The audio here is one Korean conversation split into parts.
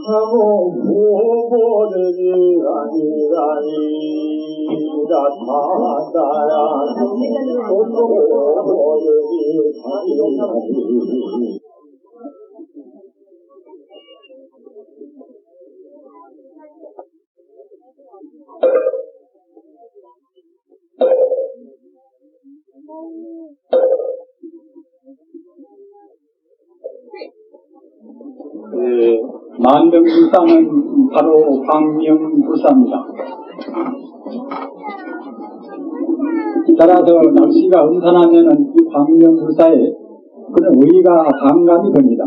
하고 무보르니 아니라니 나타나야 무보르니 아니라니 만병불사는 바로 광명불사입니다. 따라서 날씨가 음산하면은 이 광명불사에 그런 의의가 강감이 됩니다.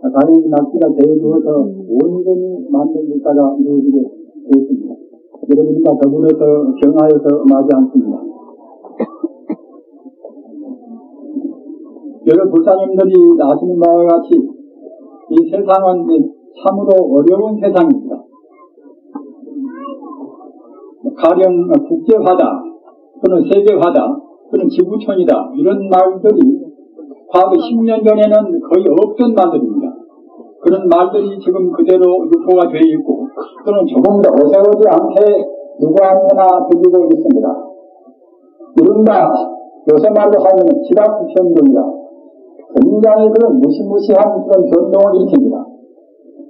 다행히 날씨가 개어주어서 온전히 만병불사가 이루어지게 되었습니다. 여러분과 더불어서 경하여서 마지 않습니다. 여러 불사님들이 아시는 바와 같이 이 세상은 참으로 어려운 세상입니다. 가령 국제화다, 또는 세계화다, 또는 지구촌이다 이런 말들이 과거 10년 전에는 거의 없던 말들입니다. 그런 말들이 지금 그대로 유포가 되어 있고 또는 조금 더 어색하지 않게 누구한테나 들리고 있습니다. 이른바 요새 말로 하면 지락변동이다. 굉장히 그런 무시무시한 그런 변동을 일으킵니다.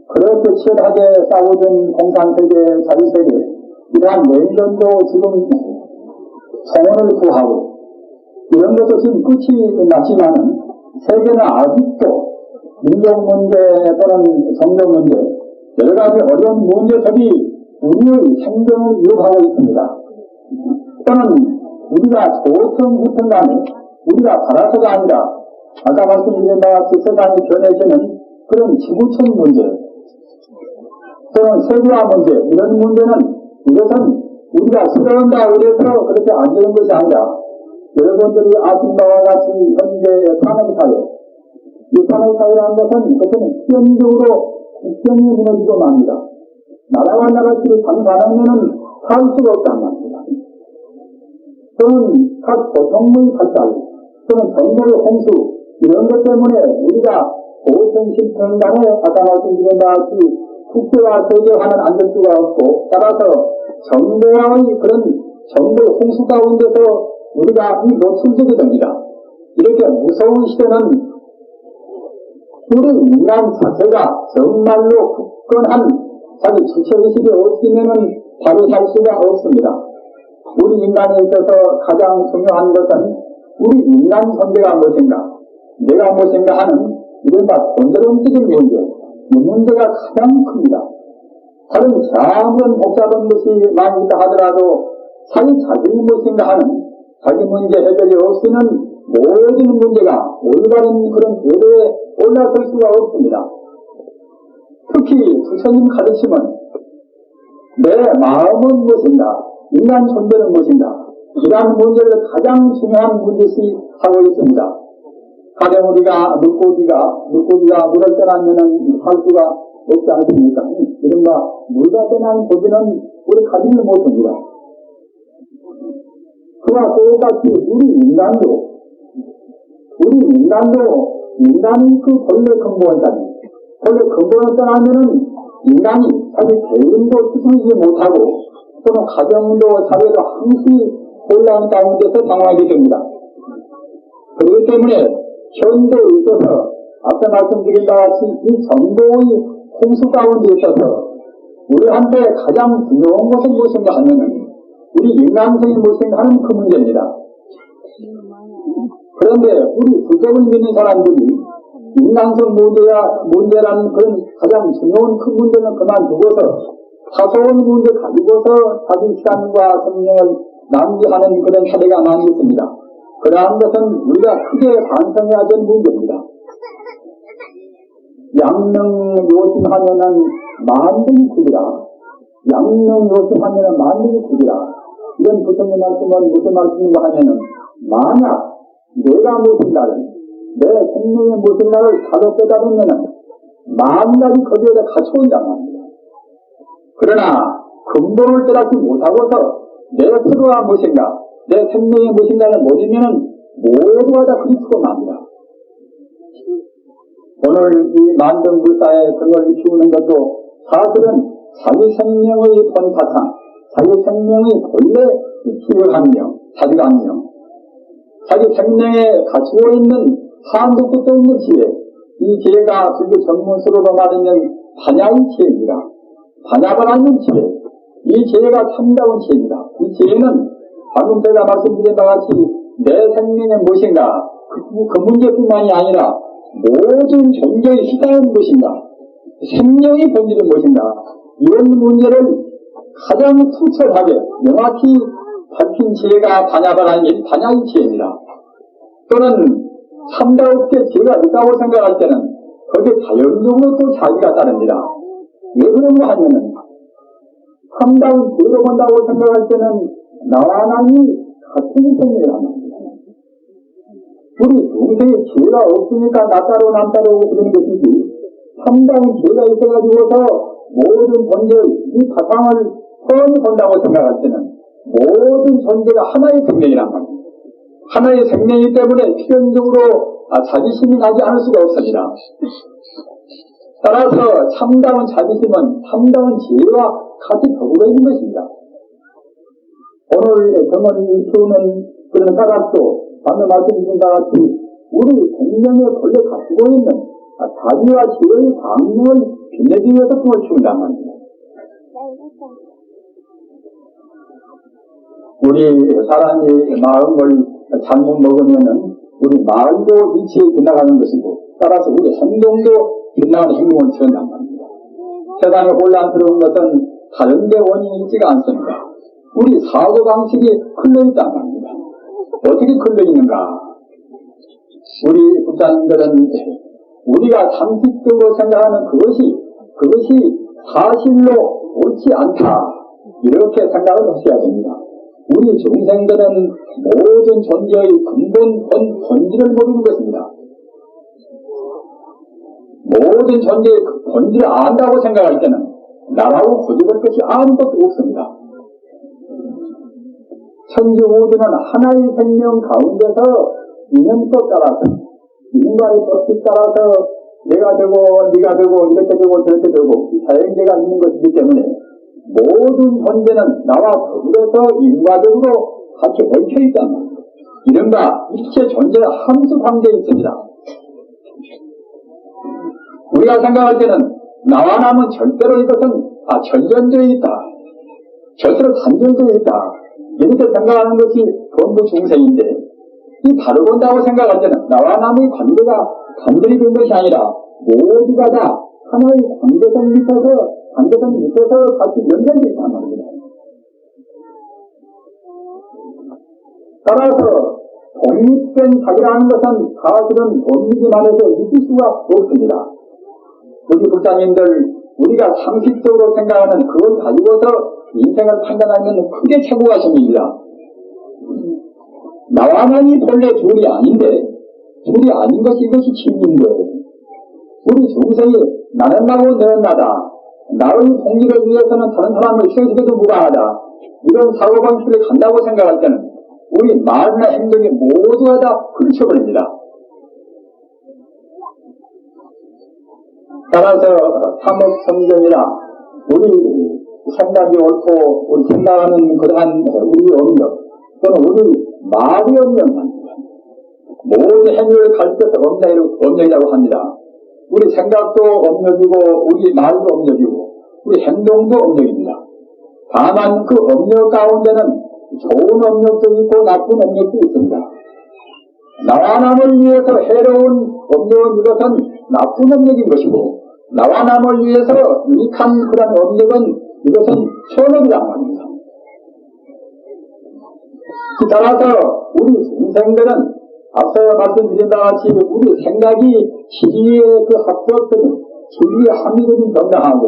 그렇게 치열하게 싸우던 공산세계, 자유세계, 이러한 내전도 지금 성원을 구하고, 이런 것도 지금 끝이 났지만은, 세계는 아직도 민족 문제 또는 성적 문제, 여러 가지 어려운 문제들이 우리의 생존을 위협하고 있습니다. 또는 우리가 좋든 그든 간에 우리가 바라서가 아니라, 아까 말씀드린 바와 같이 세상이 변해지는 그런 지구촌 문제, 또는 세계화 문제, 이런 문제는 이것은 우리가 싫어한다 그래서 그렇게 안 되는 것이 아니라 여러분들이 아신 바와 같이 현재의 산업사회, 이 산업사회라는 것은 그것은 필연적으로 국경이 무너지고 맙니다. 나라와 나라끼리 상관하면은 살 수가 없단 말입니다. 또는 각 고통의 발달, 또는 정보의 홍수, 이런 것 때문에 우리가 5,010평간에 아까 말씀드린 바와 같이 국제와 세계화는 안 될 수가 없고, 따라서 정보와의 그런 정보 홍수 가운데서 우리가 노출되게 됩니다. 이렇게 무서운 시대는 우리 인간 자체가 정말로 굳건한 자기 주체의식이 없으면은 바로 살 수가 없습니다. 우리 인간에 있어서 가장 중요한 것은 우리 인간 존재가 무엇인가, 내가 무엇인가 하는 이른바 본질론적인 문제, 이 문제가 가장 큽니다. 다른 아무런 복잡한 것이 많이 있다 하더라도 자기 자신이 무엇인가 하는 자기 문제 해결이 없이는 모든 문제가 올바른 그런 궤도에 올라설 수가 없습니다. 특히 부처님 가르침은 내 마음은 무엇인가, 인간 존재는 무엇인가, 이러한 문제를 가장 중요한 문제시 하고 있습니다. 가령 우리가 물고기가 물을 떠나면은 살 수가 없지 않습니까? 이른바 물과 떠난 고기는 우리 가지는 못합니다. 그와 똑같이 우리 인간도 인간이 그 본래 근본이다. 본래 근본을 떠나면은 인간이 자기 개인도 지키지 못하고 또는 가정도 사회도 항시 혼란 가운데서 당하게 됩니다. 그렇기 때문에 현대에 있어서 앞서 말씀드린 바와 같이 이 정보의 홍수 가운데 있어서 우리한테 가장 두려운 것은 무엇인가 하면은 우리 인간성이 무엇인가 하는 그 문제입니다. 그런데 우리 불법을 믿는 사람들이 인간성 문제라는 그런 가장 중요한 큰 문제는 그만두고서 사소한 문제 가지고서 자기 시간과 생명을 낭비하는 그런 사례가 많이 있습니다. 그러한 것은 우리가 크게 반성해야 될 문제입니다. 양능 요심하면은 만등이 굳이라. 양능 요심하면은 만등이 굳이라. 이런 부처님 말씀은 무슨 말씀인가 하면은 만약 내가 무엇인가를 내 생명의 무엇인가를 바로 깨달으면은 만가지 거기에다 갖춰온단 말입니다. 그러나 근본을 깨닫지 못하고서 내 스스로가 무엇인가 내 생명의 무엇인가를 모르면은 모두가 다 그리스도가 납니다. 오늘 이 만든 불사의 근원을 키우는 것도 사실은 자기 생명의 본바탕, 자기 생명의 본래 기억함명, 자기가 함명, 자기 생명에 갖추고 있는 한도 끝도 없는 지혜, 이 지혜가 불교 전문수로도 말하는 반야의 지혜입니다. 반야가 아닌 지혜, 이 지혜가 참다운 지혜입니다. 이 지혜는 방금 제가 말씀드린 바와 같이 내 생명이 무엇인가, 그 문제뿐만이 아니라 모든 존재의 시장은 무엇인가, 생명의 본질은 무엇인가, 이런 문제를 가장 투철하게 명확히 밝힌 지혜가 반야바라는 반야의 지혜입니다. 또는 참다롭게 지혜가 있다고 생각할 때는 거기에 자연적으로 또 자기가 따릅니다. 왜 그런가 하면은 참다운 지혜로 본다고 생각할 때는 나와 하나님이 같은 생명을 합니다. 우리 동생의 지혜가 없으니까 나 따로 남 따로 그러는 것이지, 참다운 지혜가 있어가지고서 모든 존재의 이 바탕을 뻔히 본다고 생각할 때는 모든 존재가 하나의 생명이란 말입니다. 하나의 생명이기 때문에 필연적으로 자비심이 나지 않을 수가 없습니다. 따라서 참다운 자비심은 참다운 지혜와 같이 더불어 있는 것입니다. 오늘 정원이 키우는 그런 까닭도 방금 말씀드린 것 같이 우리 생명에 본래 가지고 있는 자비와 지혜의 방명을 빛내기 위해서 꿈을 키운단 말입니다. 우리 사람이 마음을 잘못 먹으면은 우리 마음도 이치에 빗나가는 것이고, 따라서 우리 행동도 빗나가는 행동을 취한단 말입니다. 세상에 혼란스러운 것은 다른 데 원인이 있지가 않습니다. 우리 사고방식이 흘러있단 말입니다. 어떻게 흘러있는가? 우리 국장님들은 우리가 상식적으로 생각하는 그것이 사실로 옳지 않다, 이렇게 생각을 하셔야 됩니다. 우리 중생들은 모든 존재의 근본 본질을 모르는 것입니다. 모든 존재의 본질을 안다고 생각할 때는 나라고 고집할 것이 아무것도 없습니다. 천지우주는 하나의 생명 가운데서 인연법 따라서, 인간의 법칙 따라서 내가 되고 네가 되고 이렇게 되고 저렇게 되고 자연계가 있는 것이기 때문에 모든 존재는 나와 더불어서 인과적으로 같이 얽혀있단 말이에요. 이른바 일체 존재는 함수 관계에 있습니다. 우리가 생각할 때는 나와 남은 절대로 이것은 전전되어 있다, 절대로 단절되어 있다, 이렇게 생각하는 것이 전부 중생인데, 이 바로 본다고 생각할 때는 나와 남의 관계가 단절이 된 것이 아니라 모두가 다 하나의 관계성 밑에서 같이 연결되어 있단 말입니다. 따라서 독립된 자기라는 것은 사실은 본미지만해서 있을 수가 없습니다. 우리 국장님들, 우리가 상식적으로 생각하는 그걸 가지고서 인생을 판단하면 크게 착오가 생깁니다. 나와만이 본래 둘이 아닌데, 둘이 아닌 것이 이것이 진리인데, 우리 중생이 나는 나고 너는 나다, 나의 독립을 위해서는 다른 사람을 희생시켜도 무방하다, 이런 사고방식을 간다고 생각할 때는 우리 말이나 행동이 모두가 다 흐르쳐버립니다. 따라서 삼업성정이라 우리 생각이 옳고 우리 생각하는 그러한 우리 업력 또는 우리 말이 업력입니다. 모든 행위를 가르쳐서 업력이라고 합니다. 우리 생각도 업력이고 우리 말도 업력이고 우리 행동도 업력입니다. 다만 그 업력 가운데는 좋은 업력도 있고 나쁜 업력도 있습니다. 나와 남을 위해서 해로운 업력은 이것은 나쁜 업력인 것이고, 나와 남을 위해서 유익한 그런 업력은 이것은 선업이란 말입니다. 따라서 우리 인생들은 앞서 말씀드린 바와 같이 우리 생각이 지리의 그 합법적인, 지리의 합리적인 정당하고,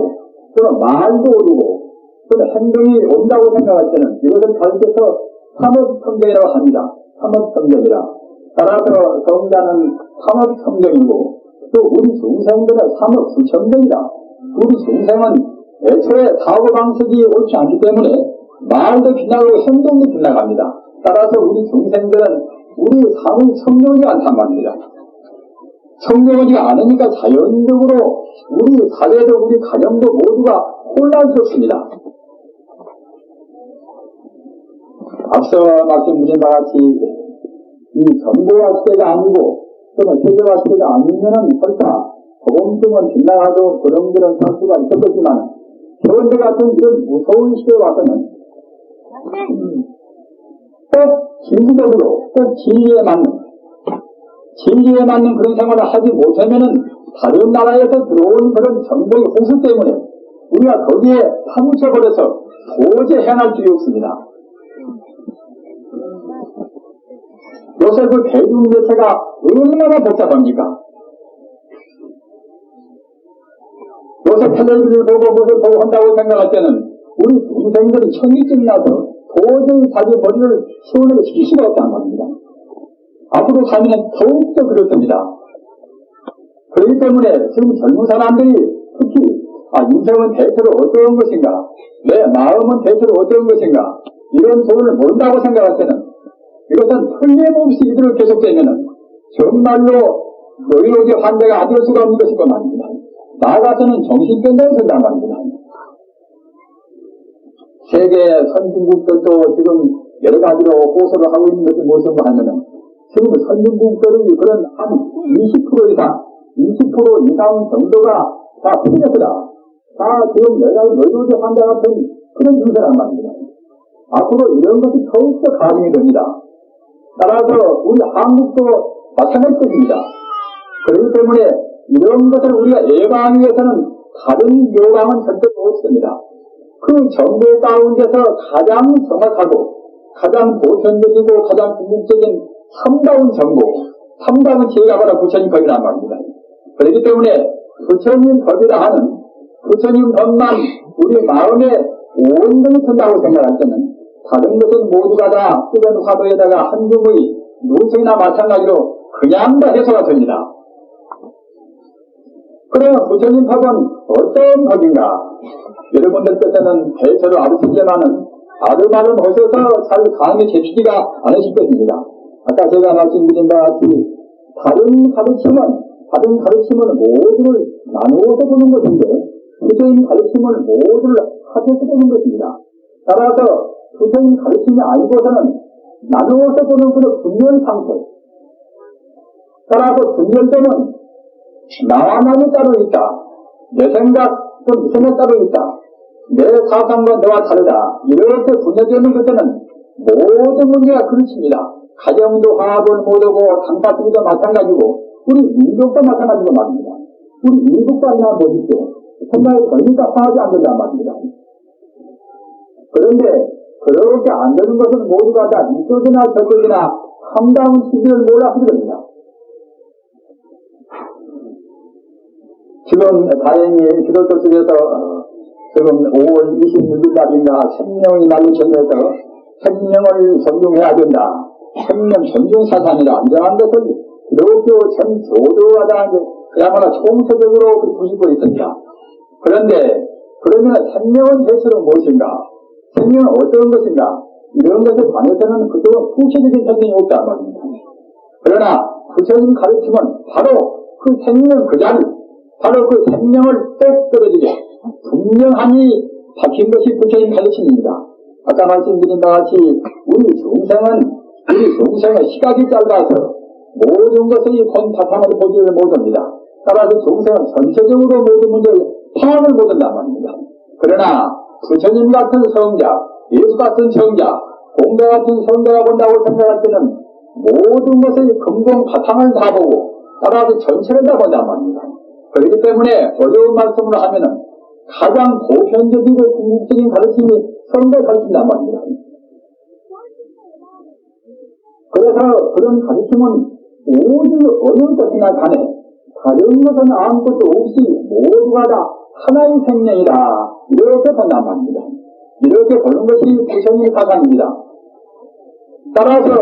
또는 말도 옳고, 또는 행동이 옳다고 생각할 때는 이것을 가르쳐서 삼업성정이라고 합니다. 삼업성정이라. 따라서 성자는 삼업성정이고, 또 우리 중생들은 삼업수성정이다. 우리 중생은 애초에 사고방식이 옳지 않기 때문에 말도 빗나가고 행동도 빗나갑니다. 따라서 우리 중생들은 우리 삶의 성령이 않단 말입니다. 청정하지가 않으니까 자연적으로 우리 사회도 우리 가정도 모두가 혼란스럽습니다. 앞서 말씀드린 바와 같이 이 정보화 시대가 아니고 또는 세계화 시대가 아니면은 설사 보험증은 빗나가도 그런 상수가 있을 거지만 현재 같은 이런 무서운 시대에 와서는 꼭 진리적으로 꼭 진리에 맞는 그런 생활을 하지 못하면은 다른 나라에서 들어온 그런 정보의 호수 때문에 우리가 거기에 파묻혀버려서 도저히 해낼 길이 없습니다. 요새 그 대중매체가 얼마나 복잡합니까? 요새 텔레비전을 보고 무슨 보고 한다고 생각할 때는 우리 동생들이 천기증이 나서 도저히 자기 머리를 시원하게 시킬 수가 없다는 말입니다. 앞으로 살면 더욱더 그렇습니다. 그렇기 때문에 지금 젊은 사람들이 특히 인생은 대체로 어떤 것인가, 내 마음은 대체로 어떤 것인가, 이런 소리를 모른다고 생각할 때는 이것은 틀림없이 이대로 계속되면은 정말로 노이로제 환자가 안 될 수가 없는 것일 것 말입니다. 나아가서는 정신병자가 된단 말입니다. 세계 선진국들도 지금 여러 가지로 호소를 하고 있는 것이 무엇인가 하면은 지금 선진국들이 그런 한 20% 이상 정도가 다 피해자다. 다 지금 여러 가지 노이로제 환자 같은 그런 증세란 말입니다. 앞으로 이런 것이 더욱더 가중이 됩니다. 따라서 우리 한국도 마찬가지 것입니다. 그렇기 때문에 이런 것을 우리가 예방하기 위해서는 다른 요방은 절대 없습니다. 그 정보 가운데서 가장 정확하고 가장 보편적이고 가장 궁극적인 참다운 정보, 참다운 지혜가 바로 부처님 법이란 말입니다. 그렇기 때문에 부처님 법이라 하는 부처님 법만 우리 마음에 온전히 든다고 생각할 때는 다른 것은 모두가 다 뜨거운 화도에다가 한 줌의 누성이나 마찬가지로 그냥 다 해소가 됩니다. 그러면 부처님 법은 어떤 법인가? 여러분들께서는 대체로 아르시지만은 아르마름 하셔서 잘 감에 제치지가 않으실 것입니다. 아까 제가 말씀드린 바와 같이 다른 가르침은 모두를 나누어서 보는 것인데 부처님 가르침을 모두를 합해서 보는 것입니다. 따라서 부처님 가르침이 아니고서는 나누어서 보는 그런 분열 상태. 따라서 분열되면 나와 나는 따로 있다. 내 생각은 네 생각 따로 있다. 내 사상과 너와 다르다. 이렇게 분열되는 것에는 모든 문제가 그렇습니다. 가정도 화합을 못하고 당사주기도 마찬가지고 우리 민족도 마찬가지고 말입니다. 우리 미국도 아니나 보십시오. 정말 걸리가 화하지 않는단 말입니다. 그런데 그렇게 안 되는 것은 모두가 다 이쪽이나 저쪽이나 함다운 시기를 몰라서 그럽니다. 지금 다행히 기독교 쪽에서 지금 5월 26일 날인가 생명의 날로 정해서 생명을 존중해야 된다. 생명 존중 사상이라 이러한 것을 기독교 전 교도마다 그야말로 총체적으로 부시고 있습니다. 그런데 그러면 생명은 대체로 무엇인가? 생명은 어떤 것인가? 이런 것에 관해서는 그쪽은 구체적인 설명이 없단 말입니다. 그러나 부처님 가르침은 바로 그 생명 그 자리, 바로 그 생명을 똑 떨어지게 분명하니 박힌 것이 부처님 가르침입니다. 아까 말씀드린 바와 같이 우리 중생은 시각이 짧아서 모든 것의 본 바탕을 보지를 못합니다. 따라서 중생은 전체적으로 모든 문제를 파악을 못한단 말입니다. 그러나 부처님 같은 성자, 예수 같은 성자, 공자 같은 성자가 본다고 생각할 때는 모든 것의 근본 바탕을 다 보고 따라서 전체를 다 본단 말입니다. 그렇기 때문에 어려운 말씀으로 하면은 가장 보편적이고 궁극적인 가르침이 성자 가르침이란 말입니다. 그래서 그런 가르침은 모두 어느 것이나 간에 다른 것은 아무것도 없이 모두가 다 하나의 생명이다. 이렇게 본단 말입니다. 이렇게 보는 것이 부처님의 사상입니다. 따라서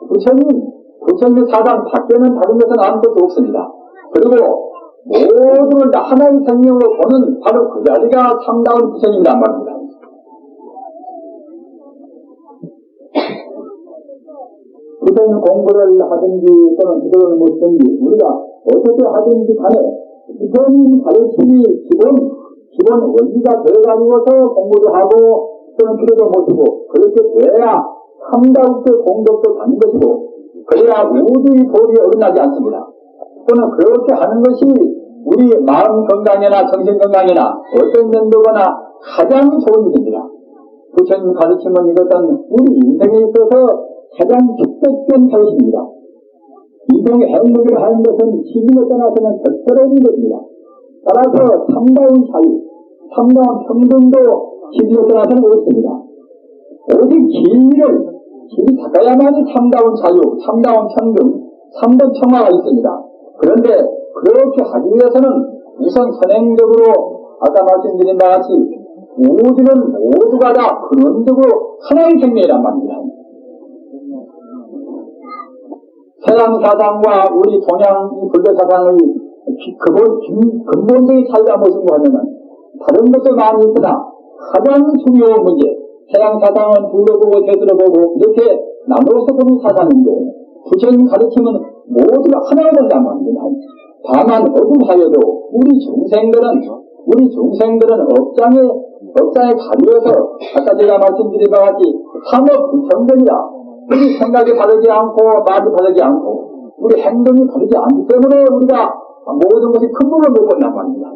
부처님의 사상 밖에는 다른 것은 아무것도 없습니다. 그리고 모두를 다 하나의 생명으로 보는 바로 그 자리가 참다운 부처님이란 말입니다. 부처님 공부를 하든지 또는 기도를 묻든지 우리가 어떻게 하든지 간에 기본 가르침이 기본 원리가 되어가지고서 공부도 하고 또는 필요도 못하고 그렇게 돼야 삼다국대 공덕도 가는 것이고 그래야 우주의 도리에 어긋나지 않습니다. 또는 그렇게 하는 것이 우리 마음 건강이나 정신 건강이나 어떤 면도거나 가장 좋은 일입니다. 부처님 가르침은 이것은 우리 인생에 있어서 가장 축복된 사실입니다. 인생의 행복을 하는 것은 시기에 떠나서는 절대로 것입니다. 따라서 참다운 자유, 참다운 평등도 시기에 떠나서는 없습니다. 오직 길이 닦아야만이 참다운 자유, 참다운 평등, 참된 평화가 있습니다. 그런데 그렇게 하기 위해서는 우선 선행적으로 아까 말씀드린 바와 같이 우주는 모두가 다 근원적으로 하나의 생명이란 말입니다. 서양 사상과 우리 동양 불교 사상의 근본적인 차이가 무엇인가 하면은 다른 것도 많이 있으나 가장 중요한 문제, 서양 사상은 둘로 보고 셋으로 보고 이렇게 나눠서 보는 사상인데 부처님 가르침은 모두가 하나가 된단 말입니다. 다만 어둠하여도 우리 중생들은 업장에 가려서 아까 제가 말씀드린 바와 같이 삼업부천견이다. 우리 생각이 다르지 않고 말이 다르지 않고 우리 행동이 다르지 않기 때문에 우리가 모든 것이 근본을 못 본단 말입니다.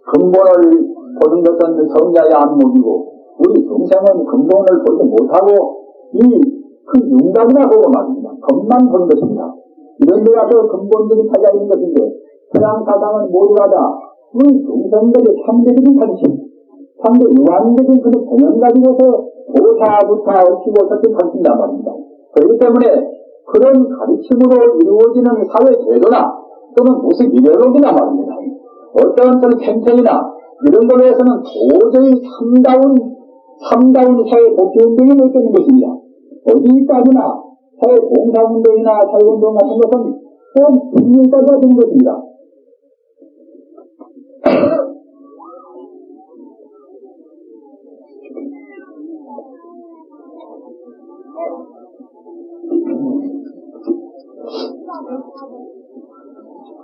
근본을 보는 것은 성자의 안목이고 우리 중생은 근본을 보지 못하고 그 윤곽이나 보고 말입니다. 겉만 보는 것입니다. 이런 데 가서 근본적인 차이가 있는 것인데 서양 사상은 모두가 다 우리 중생들의 상대적인 가르침, 상대 유한적인 그런 개념 가지고서 보사부타 얽히고 섞인 가르침이란 말입니다. 그렇기 때문에 그런 가르침으로 이루어지는 사회 제도나 또는 무슨 이데올로기나 말입니다. 어떤 캠페인이나 이런 걸로 해서는 도저히 참다운 사회 복지운동이 못 되는 것입니다. 어디까지나 사회 봉사운동이나 사회운동 같은 것은 꼭 국민까지가 되는 것입니다.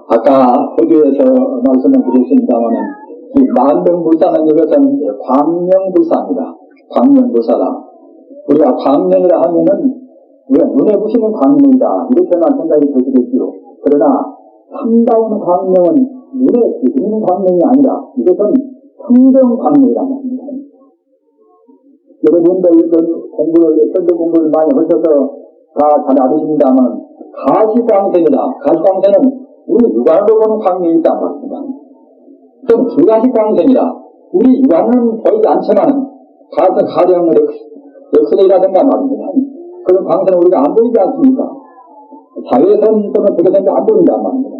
아까 어디에서 말씀을 드렸습니다마는 이 만병불사는 이것은 광명불사입니다. 광명불사다. 우리가 광명이라 하면은 우리가 눈에 부시는 광명이다 이렇게만 생각이 들겠지요. 그러나 참다운 광명은 눈에 부시는 광명이 아니라 이것은 성경 광명이란 말입니다. 여러분들 선도 공부를 많이 하셔서 다 잘 아십니다만 가시광생이다. 가시광생은 우리 육안으로 보는 광명이 있단 말입니다. 좀 불가시광생이라 우리 육안은 보이지 않지만 가령 엑스레이라든가 말입니다. 그런 광선은 우리가 안 보이지 않습니까? 자외선 또는 백여선이 안 보인단 말입니다.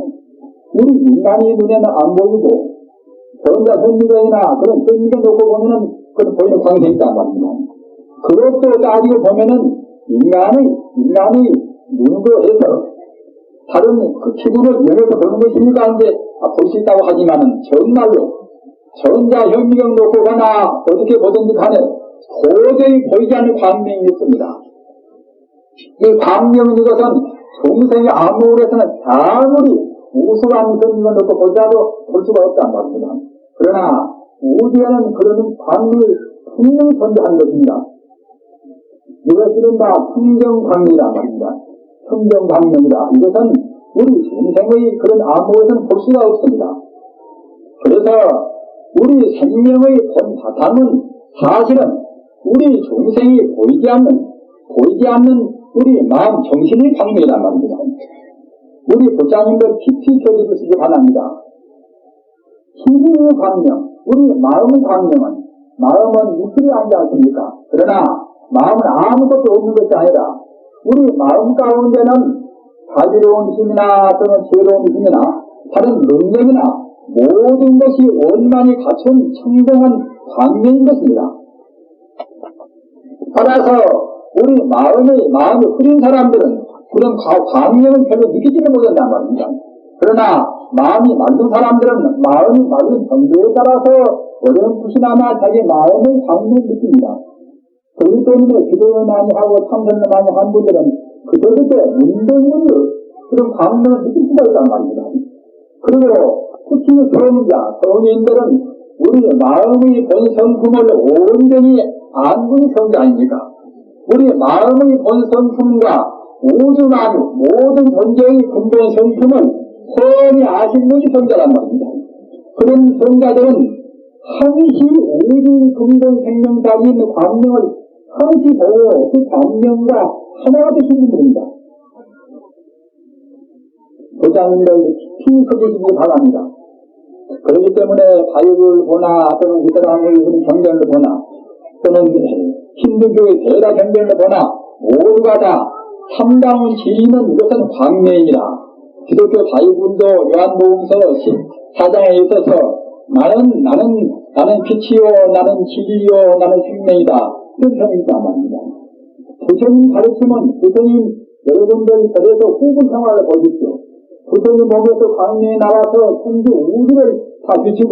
우리 인간의 눈에는 안 보이고 전자현미경이나 그런 현미경 놓고 보면은 그런 보이는 광선이 있단 말입니다. 그것도 따지고 보면은 인간의 눈으로 해서 다른 그 기분을 이용해서 보는 것입니까? 이제 볼 수 있다고 하지만은 정말로 전자현미경 놓고 가나 어떻게 보든지 간에 도저히 보이지 않는 광명이 있습니다. 이 광명은 이것은 중생의 안목으로서는 아무리 우수한 현미경을 놓고 보자도 볼 수가 없단 말입니다. 그러나 우주에는 그런 광명이 분명히 존재하는 것입니다. 이것은 다 성경광명이란 말입니다. 성경광명이다. 이것은 우리 중생의 그런 안목에서는 볼 수가 없습니다. 그래서 우리 생명의 본 바탕은 사실은 우리 중생이 보이지 않는 우리 마음 정신의 광명이란 말입니다. 우리 부장님들 깊이 켜주시기 바랍니다. 힘의 광명, 우리 마음의 광명은 마음은 육신이 아니지 않습니까? 그러나 마음은 아무것도 없는 것이 아니라 우리 마음 가운데는 자비로운 힘이나 또는 지혜로운 힘이나 다른 능력이나 모든 것이 원만히 갖춘 청정한 광명인 것입니다. 따라서 우리 마음이 흐린 사람들은 그런 광명을 별로 느끼지는 못한단 말입니다. 그러나 마음이 마른 사람들은 마음이 마른 정도에 따라서 어렴풋이나마 자기 마음의 광명을 느낍니다. 그렇기 때문에 기도를 많이 하고 참선을 많이 한 분들은 그때 문득문득 그런 광명을 느낄 수가 있단 말입니다. 그리고 특히 성인들은 우리 마음의 본성품을 온전히 안 분이 성자 아닙니까? 우리 마음의 본성품과 우주 만유 모든 존재의 근본 성품을 뻔히 아신 분이 성자란 말입니다. 그런 성자들은 항시 우주 근본 생명자리 있는 광명을 항시 보고 그 광명과 하나가 되신 분들입니다. 도장님들 깊이 커지시기 바랍니다. 그렇기 때문에 바이블을 보나 또는 이스라엘 경전을 보나 또는 힌두교의 대다 경전을 보나 모두가 다 참다운 진리는 이것은 광명이라. 기독교 바이블도 요한복음서 14장에 있어서 나는 빛이요 나는 진리요 나는 생명이다 이런 표현이 있단 말입니다. 부처님 가르침은 부처님 여러분들이 그래서 후분 생활을 보십시오. 부처님 몸에서 광명이 나와서 천지 우주를 다 비치고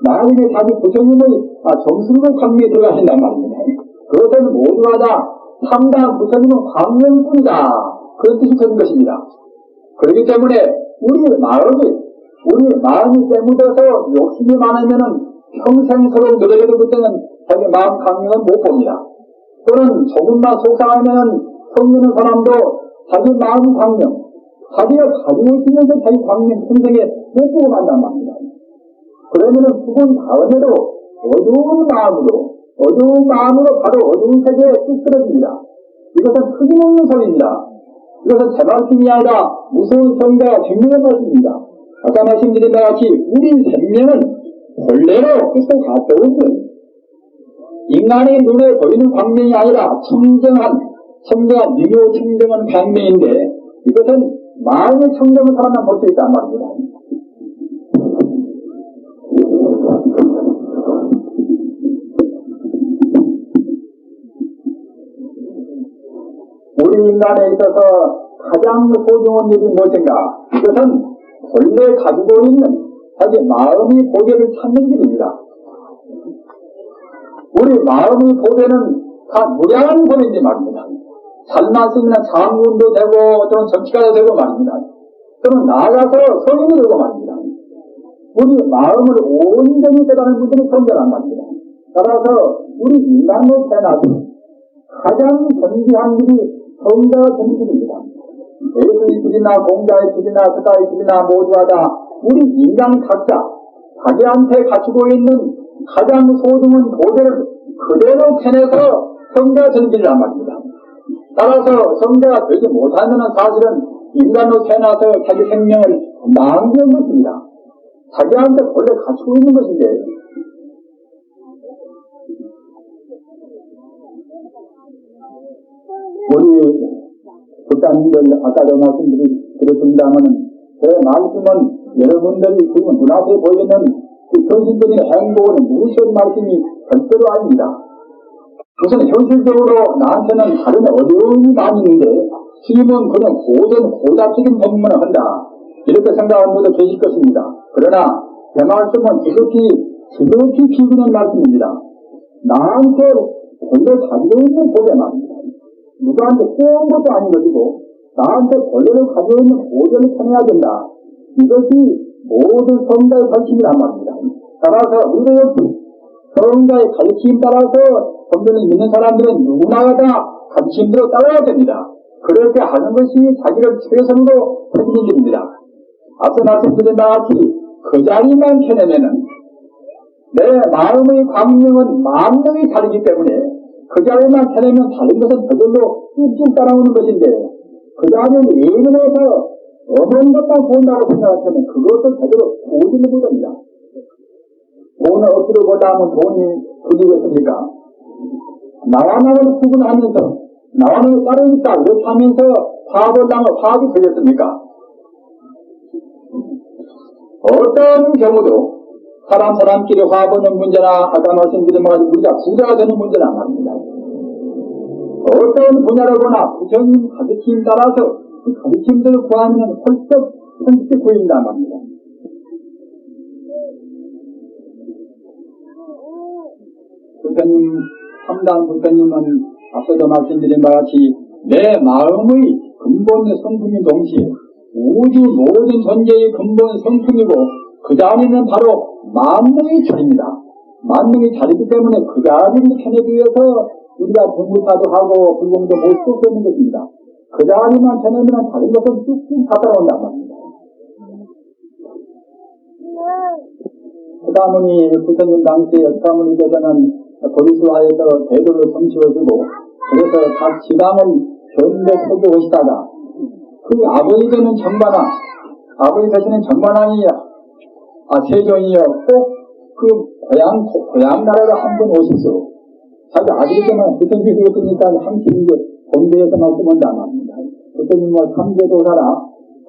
나중에 자기 부처님의 정수로 광명에 들어가신단 말입니다. 그것은 모두가 다 참다한 부처님은 광명뿐이다 그런 뜻이 되는 것입니다. 그렇기 때문에 우리 마음이 때묻어서 욕심이 많으면은 평생서로 늘어져도 그때는 자기 마음 광명은 못 봅니다. 또는 조금만 속상하면은 성리는 사람도 자기 마음 광명, 자기가 가지고 있으면서 자기 광명 평생에 못 보고 만단 말입니다. 그러면은 죽은 다음에도 어두운 마음으로 바로 어두운 세계에 쑥 들어집니다. 이것은 흑임없는 소리입니다. 이것은 제 말씀이 아니라 무서운 성자가 증명한 말씀입니다. 아까 말씀드린 것 같이 우리 생명은 본래로 그리스도 가까운 분, 인간의 눈에 보이는 광명이 아니라 청정한 미묘 청정한 광명인데 이것은 마음의 청정한 사람만 볼 수 있단 말입니다. 우리 인간에 있어서 가장 소중한 일이 무엇인가? 이것은 본래 가지고 있는 자기 마음의 보배를 찾는 일입니다. 우리 마음의 보배는 다 무량한 보배인지 말입니다. 잘만 쓰면 장군도 되고 또는 정치가도 되고 말입니다. 또는 나아가서 성인이 되고 말입니다. 우리 마음을 온전히 깨달은 분들이 존재란 말입니다. 따라서 우리 인간의 태어나서 가장 존귀한 일이 성자가 되는 일입니다. 예수의 길이나 공자의 길이나 스타의 길이나 모두가 다 우리 인간 각자 자기한테 갖추고 있는 가장 소중한 보배를 그대로 캐내서 성자가 되는 길이란 말입니다. 따라서 성자가 되지 못하면 사실은 인간으로 태어나서 자기 생명을 낭비한 것입니다. 자기한테 원래 갖추고 있는 것인데 우리 국장님들 아까도 말씀드렸습니다만 제 말씀은 여러분들이 지금 눈앞에 보이는 현실적인 행복은 무슨 말씀이 절대로 아닙니다. 우선 현실적으로 나한테는 다른 어려움이 많이 있는데 지금은 그냥 고작적인 법문을 한다 이렇게 생각하는 분도 계실 것입니다. 그러나 제 말씀은 지극히 비구는 말씀입니다. 나한테 원래 가지고 있는 보배만입니다. 누구한테 꼬은 것도 아닌 것이고 나한테 본래를 가지고 있는 보배를 찾아야 된다. 이것이 모든 성자의 가르침이란 말입니다. 따라서 우리도 역시 성자의 가르침 따라서 성전을 믿는 사람들은 누구나 다 가르침대로 따라야 됩니다. 그렇게 하는 것이 자기를 최선으로 해주는 일입니다. 앞서 말씀드린 바와 같이 그 자리만 켜내면은 내 마음의 광명은 만명이 다르기 때문에 그 자리만 켜내면 다른 것은 저절로 뚝뚝 따라오는 것인데 그 자리를 예민해서 어떤 것만 본다고 생각하면 그것은 제대로 고집을 보답니다. 돈을 어디로 보다 하면 돈이 부지겠습니까? 나와 나를 구분하면서 나와 나를 따르니까 이렇게 하면서 파업을 하면 파업이 되겠습니까? 어떤 경우도 사람끼리 화합하는 문제나 아까 말씀드린 것 같이 우리가 부자가 되는 문제는 안 말입니다. 어떤 분야를 보나 부처님 가르침 따라서 그 가르침들을 구하면 헐떡 손쉽게 구인단 말입니다. 부처님, 참다한 부처님은 앞서도 말씀드린 바와 같이 내 마음의 근본의 성품인 동시에 우주 모든 존재의 근본 성품이고 그 자리는 바로 만능의 자리입니다. 만능의 자리이기 때문에 그 자리를 편하기 위해서 우리가 공부사도 하고 불공도 못 쏘고 있는 것입니다. 그 자리만 편하면 다른 것은 쑥쑥 다 따라온단 말입니다. 서다문이 부처님 당시에 서다문이께서는 고리수하에서 대도를 성취해주고 그래서 각 지방을 견대 소개하시다가 그 아버지 되는 정관왕, 아버지 되시는 정관왕이 세종이요 꼭 그 고향 나라로 한 번 오십시오. 자기 아들이 되면 부처님이 그랬으니까 항상 이제 본대에서 말씀한다 말입니다. 부처님 뭐 삼계도사라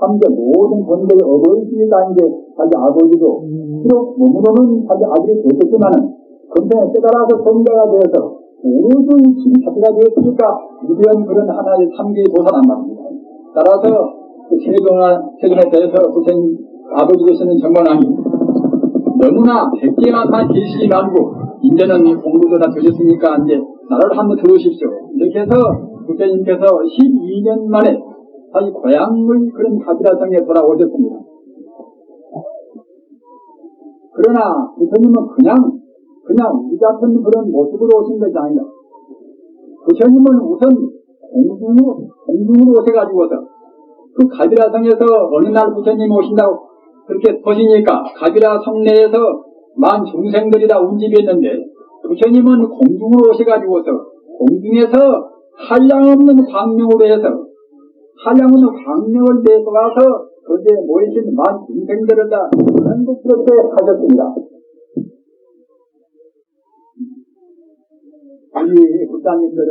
삼계 모든 본대의 어버이가 이제 자기 아버지도 비록 몸으로는 자기 아들이 되었지만은 금생에 깨달아서 성자가 되어서 모든 집이 자체가 되었으니까 위대한 그런 하나의 삼계의 도사란 말입니다. 따라서 그 세종에 대해서 부처님 아버지 되시는 정관왕이 너무나 백개만만 계시지 말고 이제는 공부도 다 되셨으니까 이제 나라를 한번 들어오십시오. 이렇게 해서 부처님께서 12년 만에 자기 고향의 그런 가비라성에 돌아오셨습니다. 그러나 부처님은 그냥 우리 같은 그런 모습으로 오신 것이 아니라 부처님은 우선 공중으로 오셔가지고서 그 가비라성에서 어느 날 부처님이 오신다고 그렇게 보시니까 가비라 성내에서 만 중생들이 다 운집했는데 부처님은 공중으로 오셔가지고서 공중에서 한량없는 광명으로 해서 한량없는 광명을 내서가서 거기에 모이신 만 중생들을 다 행복스럽게 하셨습니다. 우리 부자님들은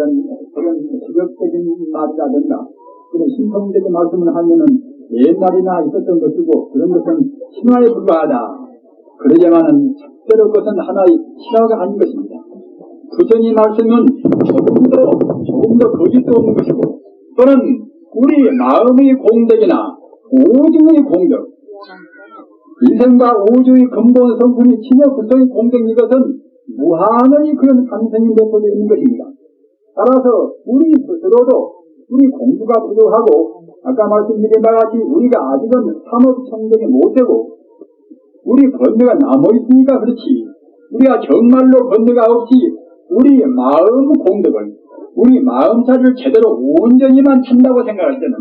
그런 지적적인 말이라든가 그런 신성적인 말씀을 하면은 옛날이나 있었던 것이고 그런 것은 신화에 불과하다. 그러지만은 적대로 그것은 하나의 신화가 아닌 것입니다. 부처님 말씀은 조금 더 거짓도 없는 것이고 또는 우리 마음의 공덕이나 우주의 공덕 인생과 우주의 근본 성품이 친여 불성의 공덕인 것은 무한의 그런 감성이 내포되어 있는 것입니다. 따라서 우리 스스로도 우리 공부가 부족하고 아까 말씀드린 바와 같이 우리가 아직은 삼업청정이 못되고 우리 번뇌가 남아있으니까 그렇지 우리가 정말로 번뇌가 없이 우리 마음 공덕을 우리 마음사를 제대로 온전히만 찬다고 생각할 때는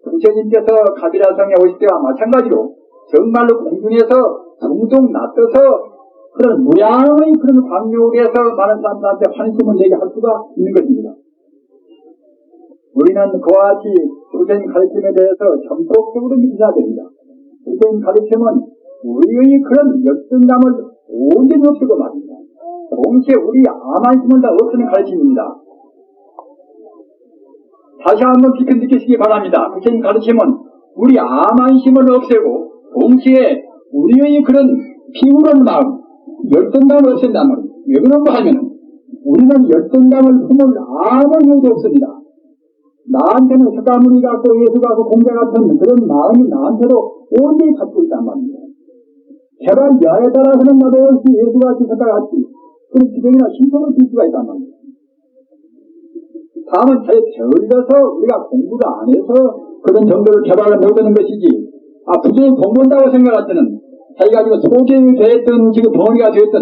부처님께서 가비라성에 오실 때와 마찬가지로 정말로 공중에서 둥둥 놔떠서 그런 무량의 그런 광명을 해서 많은 사람들한테 환심을 내게 할 수가 있는 것입니다. 우리는 그와 같이 부처님 가르침에 대해서 전폭적으로 믿어야 됩니다. 부처님 가르침은 우리의 그런 열등감을 온전히 없애고 말입니다. 동시에 우리 암안심을 다 없애는 가르침입니다. 다시 한번 깊이 느끼시기 바랍니다. 부처님 가르침은 우리 암안심을 없애고 동시에 우리의 그런 피우는 마음, 열등감을 없앤단 말입니다. 왜 그런가 하면 우리는 열등감을 품을 아무 이유도 없습니다. 나한테는 석가모니 같고 예수 같고 공자 같은 그런 마음이 나한테도 온전히 갖고 있단 말입니다. 개발 여하에 따라서는 나도 역시 예수같이 석가같이 그런 기적이나 신통을 줄 수가 있단 말입니다. 다음은 제 게을러서 우리가 공부를 안 해서 그런 정도를 개발을 못하는 것이지 부정히 공부한다고 생각할 때는 자기가 지금 소개이 되었든 지금 덩어리가 되었든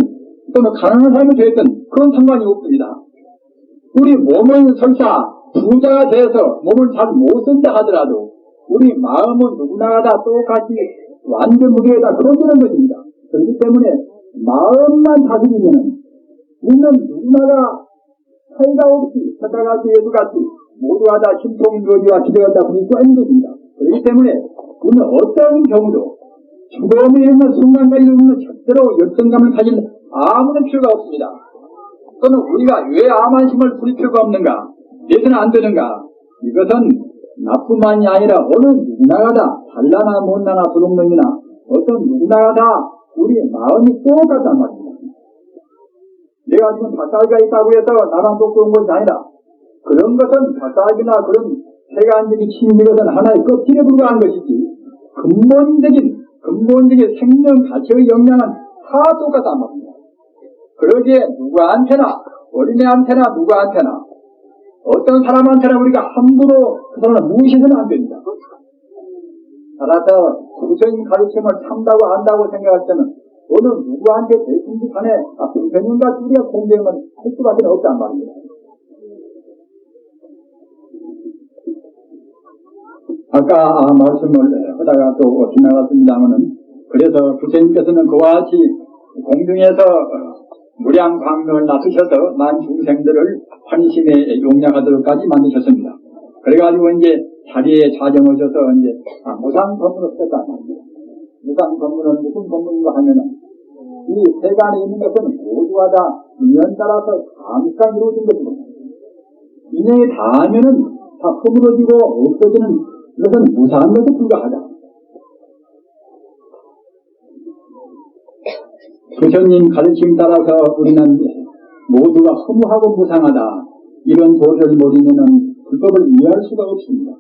또는 가난한 사람이 되었든 그건 상관이 없습니다. 우리 몸은 설사 부자가 돼서 몸을 잘 못 쓴다 하더라도 우리 마음은 누구나 다 똑같이 완전 무게에다 걸어주는 것입니다. 그렇기 때문에 마음만 다스리면 우리는 누구나가 차이가 없이 석가같이 예수같이 모두가 다 신통교리와 기대한다 부릴 수가 있는 것입니다. 그렇기 때문에 우리는 어떤 경우도 죽음에 있는 순간까지 우리는 절대로 열등감을 가질 아무런 필요가 없습니다. 또는 우리가 왜 암안심을 부릴 필요가 없는가? 왜서는 안 되는가? 이것은 나뿐만이 아니라 어느 누구나가 다 잘나나 못나나 도둑놈이나 어떤 누구나가 다 우리 마음이 똑같단 말입니다. 내가 지금 박사학위가 있다고 해서 나랑 똑똑한 것이 아니라 그런 것은 박사학위나 그런 세간적인 치는 것은 하나의 껍질에 불과한 것이지 근본적인 생명 가치의 역량은 다 똑같단 말입니다. 그러기에 누구한테나 어린애한테나 누구한테나 어떤 사람한테나 우리가 함부로 그 사람을 무시해서는 안 됩니다. 따라서 부처님 가르침을 참다고 안다고 생각할 때는 어느 누구한테 대신지 간에 부처님과 우리가 공경을 할 수밖에 없단 말입니다. 아까 말씀을 하다가 또 지나갔습니다만은, 그래서 부처님께서는 그와 같이 공중에서 무량광명을 나서셔서 만 중생들을 환심에 용량하도록까지 만드셨습니다. 그래가지고 이제 자리에 자정하셔서 이제 무상법문을 썼단 말입니다. 무상법문은 무슨 법문인가 하면은, 이 세간에 있는 것은 모두가 다 인연 따라서 잠깐 이루어진 것이고, 인연이 닿으면은 다 허물어지고 없어지는 것은 무상한 것에 불과하다. 부처님 가르침 따라서 우리는 모두가 허무하고 무상하다, 이런 도리를 모르면은 불법을 이해할 수가 없습니다.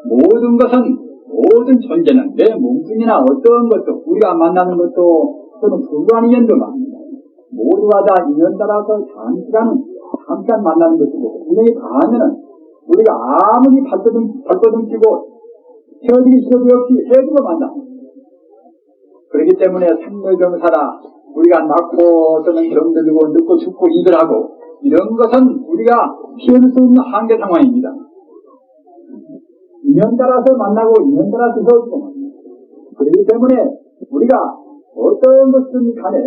모든 것은, 모든 존재는 내 몸뚱이나 어떤 것도, 우리가 만나는 것도 또는 불가한 인연도 많습니다. 모두가 다 인연 따라서 잠깐 만나는 것이고, 인연이 닿으면은 우리가 아무리 발버둥치고 헤어지기 싫어도 역시 헤어지고 만나. 그렇기 때문에 생로병사라, 우리가 낳고 또는 병들고 늙고 죽고 이별하고 이런 것은 우리가 피할 수 없는 한계 상황입니다. 인연 따라서 만나고 인연 따라서 헤어지고 만납니다. 그렇기 때문에 우리가 어떤 것이든 간에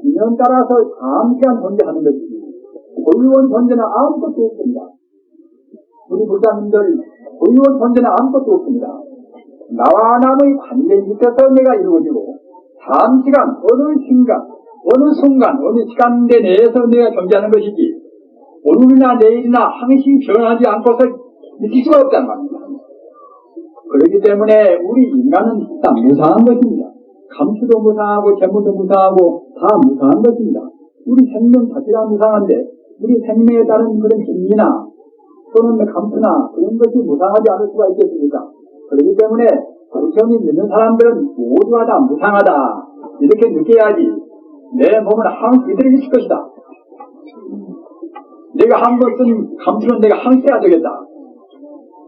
인연 따라서 잠깐 존재하는 것이지 고유한 존재는 아무것도 없습니다. 우리 불자님들 고유한 존재는 아무것도 없습니다. 나와 남의 관계 밑에서 내가 이루어지고 잠시간, 어느 순간, 어느 시간대 내에서 내가 존재하는 것이지 오늘이나 내일이나 항시 변하지 않고서 있을 수가 없단 말입니다. 그렇기 때문에 우리 인간은 다 무상한 것입니다. 감수도 무상하고 재물도 무상하고 다 무상한 것입니다. 우리 생명 자체가 무상한데 우리 생명에 따른 그런 진리나 또는 감수나 그런 것이 무상하지 않을 수가 있겠습니까? 그렇기 때문에 부처님 믿는 사람들은 모두가 다 무상하다, 이렇게 느껴야지 내 몸은 항상 그대로 있을 것이다. 내가 한 번 쓴 감수는 내가 항상 해야 되겠다.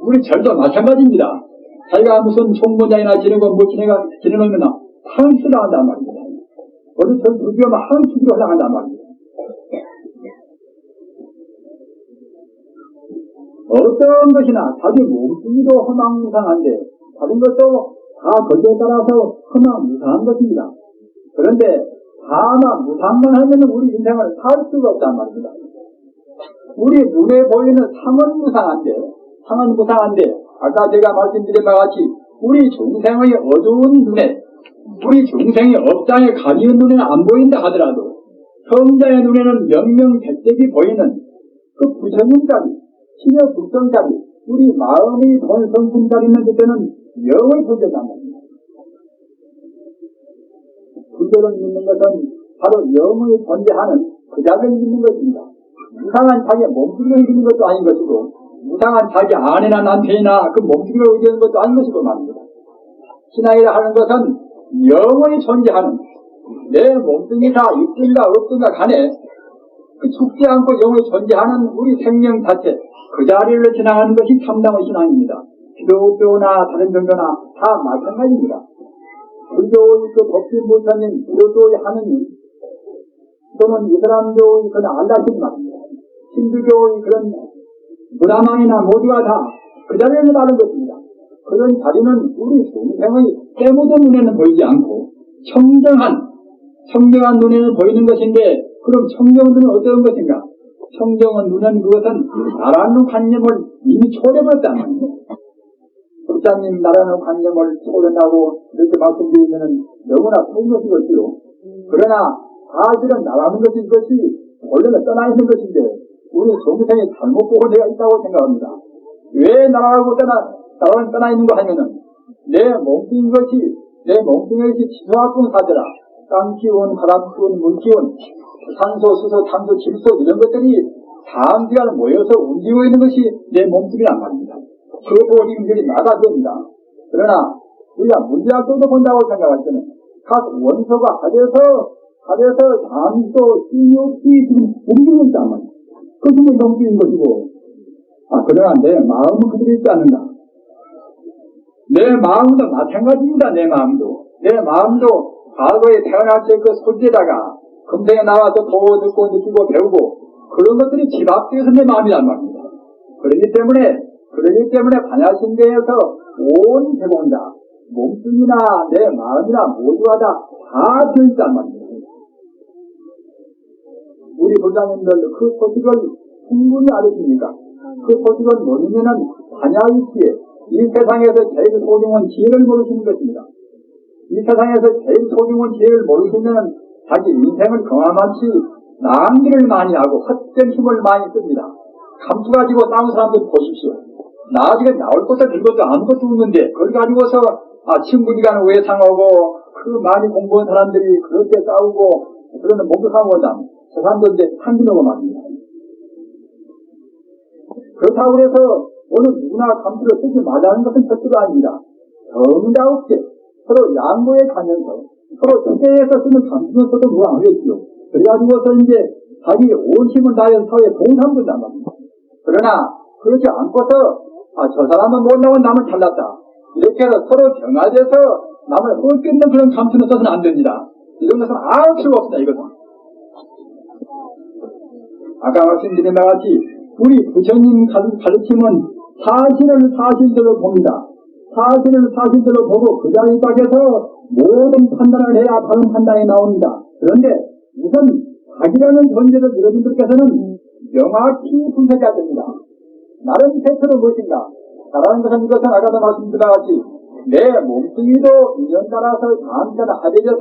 우리 절도 마찬가지입니다. 자기가 무슨 총무장이나 지내고 뭐 지내놓으면 항상 쓰려 한단 말입니다. 어디 절 불교하면 항상 주기로 하려 한단 말입니다. 어떤 것이나 자기 몸뚱이도 허망무상한데 다른 것도 다 거기에 따라서 허망무상한 것입니다. 그런데 다만 무상만 하면 우리 인생을 살 수가 없단 말입니다. 우리 눈에 보이는 상은 무상한데 아까 제가 말씀드린 바와 같이 우리 중생의 어두운 눈에, 우리 중생의 업장에 가리는 눈에는 안 보인다 하더라도 성자의 눈에는 명명백백이 보이는 그 부처님까지, 신여 불성까지 우리 마음이 본성분까지 있는 그때는 영의 존재단 말입니다. 불교를 믿는 것은 바로 영의 존재하는 그 자를 믿는 것입니다. 무상한 자기의 몸뚱이를 믿는 것도 아닌 것이고 무상한 자기 아내나 남편이나 그 몸뚱이를 의지하는 것도 아닌 것이고 말입니다. 신앙이라 하는 것은 영원히 존재하는 내 몸뚱이가 있든가 없든가 간에 그 죽지 않고 영원히 존재하는 우리 생명 자체, 그 자리를 지나가는 것이 참담의 신앙입니다. 기독교나 다른 종교나 다 마찬가지입니다. 불교의 그 법진 부처님, 불교의 하느님, 또는 이슬람교의 그런 알라신 말입니다. 힌두교의 그런 브라만이나 모두가 다 그 자리에서 다른 것입니다. 그런 자리는 우리 중생의 때묻은 눈에는 보이지 않고 청정한 눈에는 보이는 것인데, 그럼 청정한 눈은 어떤 것인가? 청정한 눈은 그것은 나라는 관념을 이미 초래버렸다는 겁니다. 국장님 나라는 관념을 초래한다고 이렇게 말씀드리면 너무나 소용없이겠지요. 그러나 사실은 나라는 것이 이것이 원래는 떠나 있는 것인데 우리 중생이 잘못 보고 되어 있다고 생각합니다. 왜 나라는 떠나 있는 거 하면은 내 몸뚱인 것이 지소학군 사더라. 땅 기운, 바람 기운, 물 기운, 산소, 수소, 탄소, 질소 이런 것들이 장기간 모여서 움직이고 있는 것이 내 몸뚱이란 말입니다. 그것도 지금들이 나다됩니다. 그러나 우리가 물리학적으로 본다고 생각할 때는 각 원소가 합에서 잠도 힘이 없이 지금 움직이고 있단 말이에요. 그것이 내 몸뚱이인 것이고, 그러나 내 마음은 그대로 있지 않는다. 내 마음도 마찬가지입니다. 내 마음도 과거에 태어날 때 그 소지에다가 금생에 나와서 보고 듣고 느끼고 배우고 그런 것들이 집합되어서 내 마음이란 말입니다. 그러기 때문에 반야신경에서 온 개공이다. 몸뚱이나 내 마음이나 모두가 다 되어있단 말입니다. 우리 부장님들 그 소식을 충분히 알으십니까? 그 소식을 모르면은 반야위치에 이 세상에서 제일 소중한 지혜를 모르시는 것입니다. 이 세상에서 제일 소중한 지혜를 모르시면 자기 인생을 경험하지 낭비를 많이 하고 헛된 힘을 많이 씁니다. 감투 가지고 싸운 사람들 보십시오. 나중에 나올 것도 될 것도 아무것도 없는데 그걸 가지고서 친구들과는 외상하고 그 많이 공부한 사람들이 그렇게 싸우고 그러는 몸도 상하다. 저 사람도 이제 상기하고 말입니다. 그렇다고 해서 어느 누구나 감투를 쓰지 말라는 것은 절대로 아닙니다. 정답게 서로 양보해 가면서 서로 투쟁해서 쓰는 감투는 써도 뭐 하겠지요. 그래가지고서 이제 자기 온 힘을 다해서 서로에 봉사한단 말입니다. 그러나 그렇지 않고서 저 사람은 못나면 남은 잘났다. 이렇게 해서 서로 정화돼서 남을 헐뜯는 그런 감투는 써서는 안 됩니다. 이런 것은 아무 필요가 없습니다. 이것은. 아까 말씀드린 바와 같이 우리 부처님 가르침은 사실을 사실대로 봅니다. 사실을 사실대로 보고 그 자리 밖에서 모든 판단을 해야 다른 판단이 나옵니다. 그런데 우선 자기라는 존재를 여러분들께서는 명확히 분석해야 됩니다. 나는 대체로 무엇인가? 나라는 것은 이것은 아까도 말씀드린 바와 같이 내 몸뚱이도 인연 따라서 다음까지 합해져서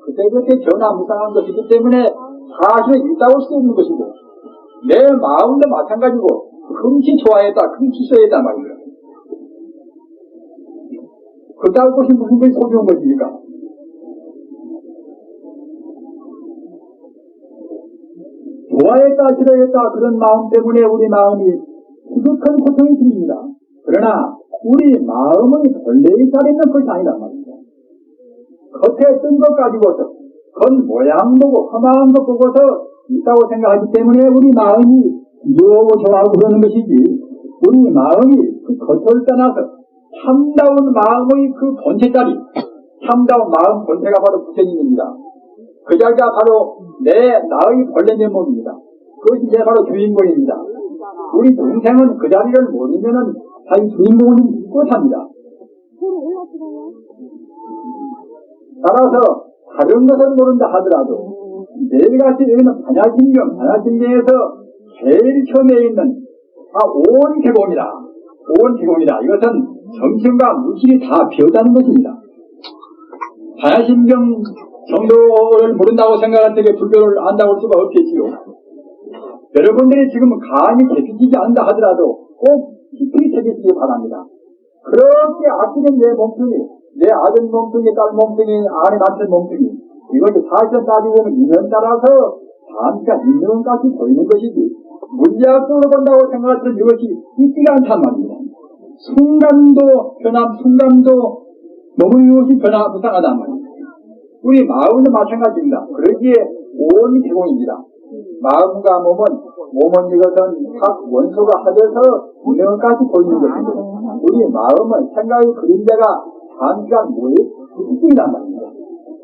그때그때 변화무쌍한 것이기 때문에 사실은 있다고 할 수 없는 것이고 내 마음도 마찬가지고 금시 좋아했다, 금시 싫어했다 말이에요. 그따위 것이 무슨 것이 소중한 것입니까? 좋아했다, 싫어했다 그런 마음 때문에 우리 마음이 지극한 고통이 생깁니다. 그러나 우리 마음의 본래의 자리는 것이 아니란 말입니다. 겉에 뜬 것 가지고서 겉 모양 보고 험한 것 보고서 있다고 생각하기 때문에 우리 마음이 미워하고 좋아하고 그러는 것이지 우리 마음이 그 겉을 떠나서 참다운 마음의 그 본체자리 참다운 마음 본체가 바로 부처님입니다. 그 자리가 바로 나의 본래 내 몸입니다. 그것이 이제 바로 주인공입니다. 우리 동생은 그 자리를 모르면은 자기 주인공을 잊고 삽니다. 따라서 다른 것은 모른다 하더라도 내일같이 여기는 반야신경에서 제일 처음에 있는 온 개공이다. 온 개공이다. 이것은 정신과 무신이 다 비었다는 것입니다. 반야신경 정도를 모른다고 생각할 때 불교를 안다고 할 수가 없겠지요. 여러분들이 지금 감히 개피치지 않는다 하더라도 꼭 깊이 새기시기 바랍니다. 그렇게 아끼는 내 몸뚱이, 내 아들 몸뚱이, 딸 몸뚱이, 아내 남편 몸뚱이 이것이 사실 따지고 보면 인연 따라서 잠깐 있는 것이 보이는 것이지 물리학적으로 본다고 생각할 때 이것이 있지가 않단 말입니다. 순간도 너무 이것이 무상하단 말입니다. 우리 마음도 마찬가지입니다. 그러기에 온 개공입니다. 마음과 몸은 이것은 각 원소가 합해서 운명까지 보이는 것입니다. 우리 마음은 생각의 그림자가 잠깐 있지란 말입니다.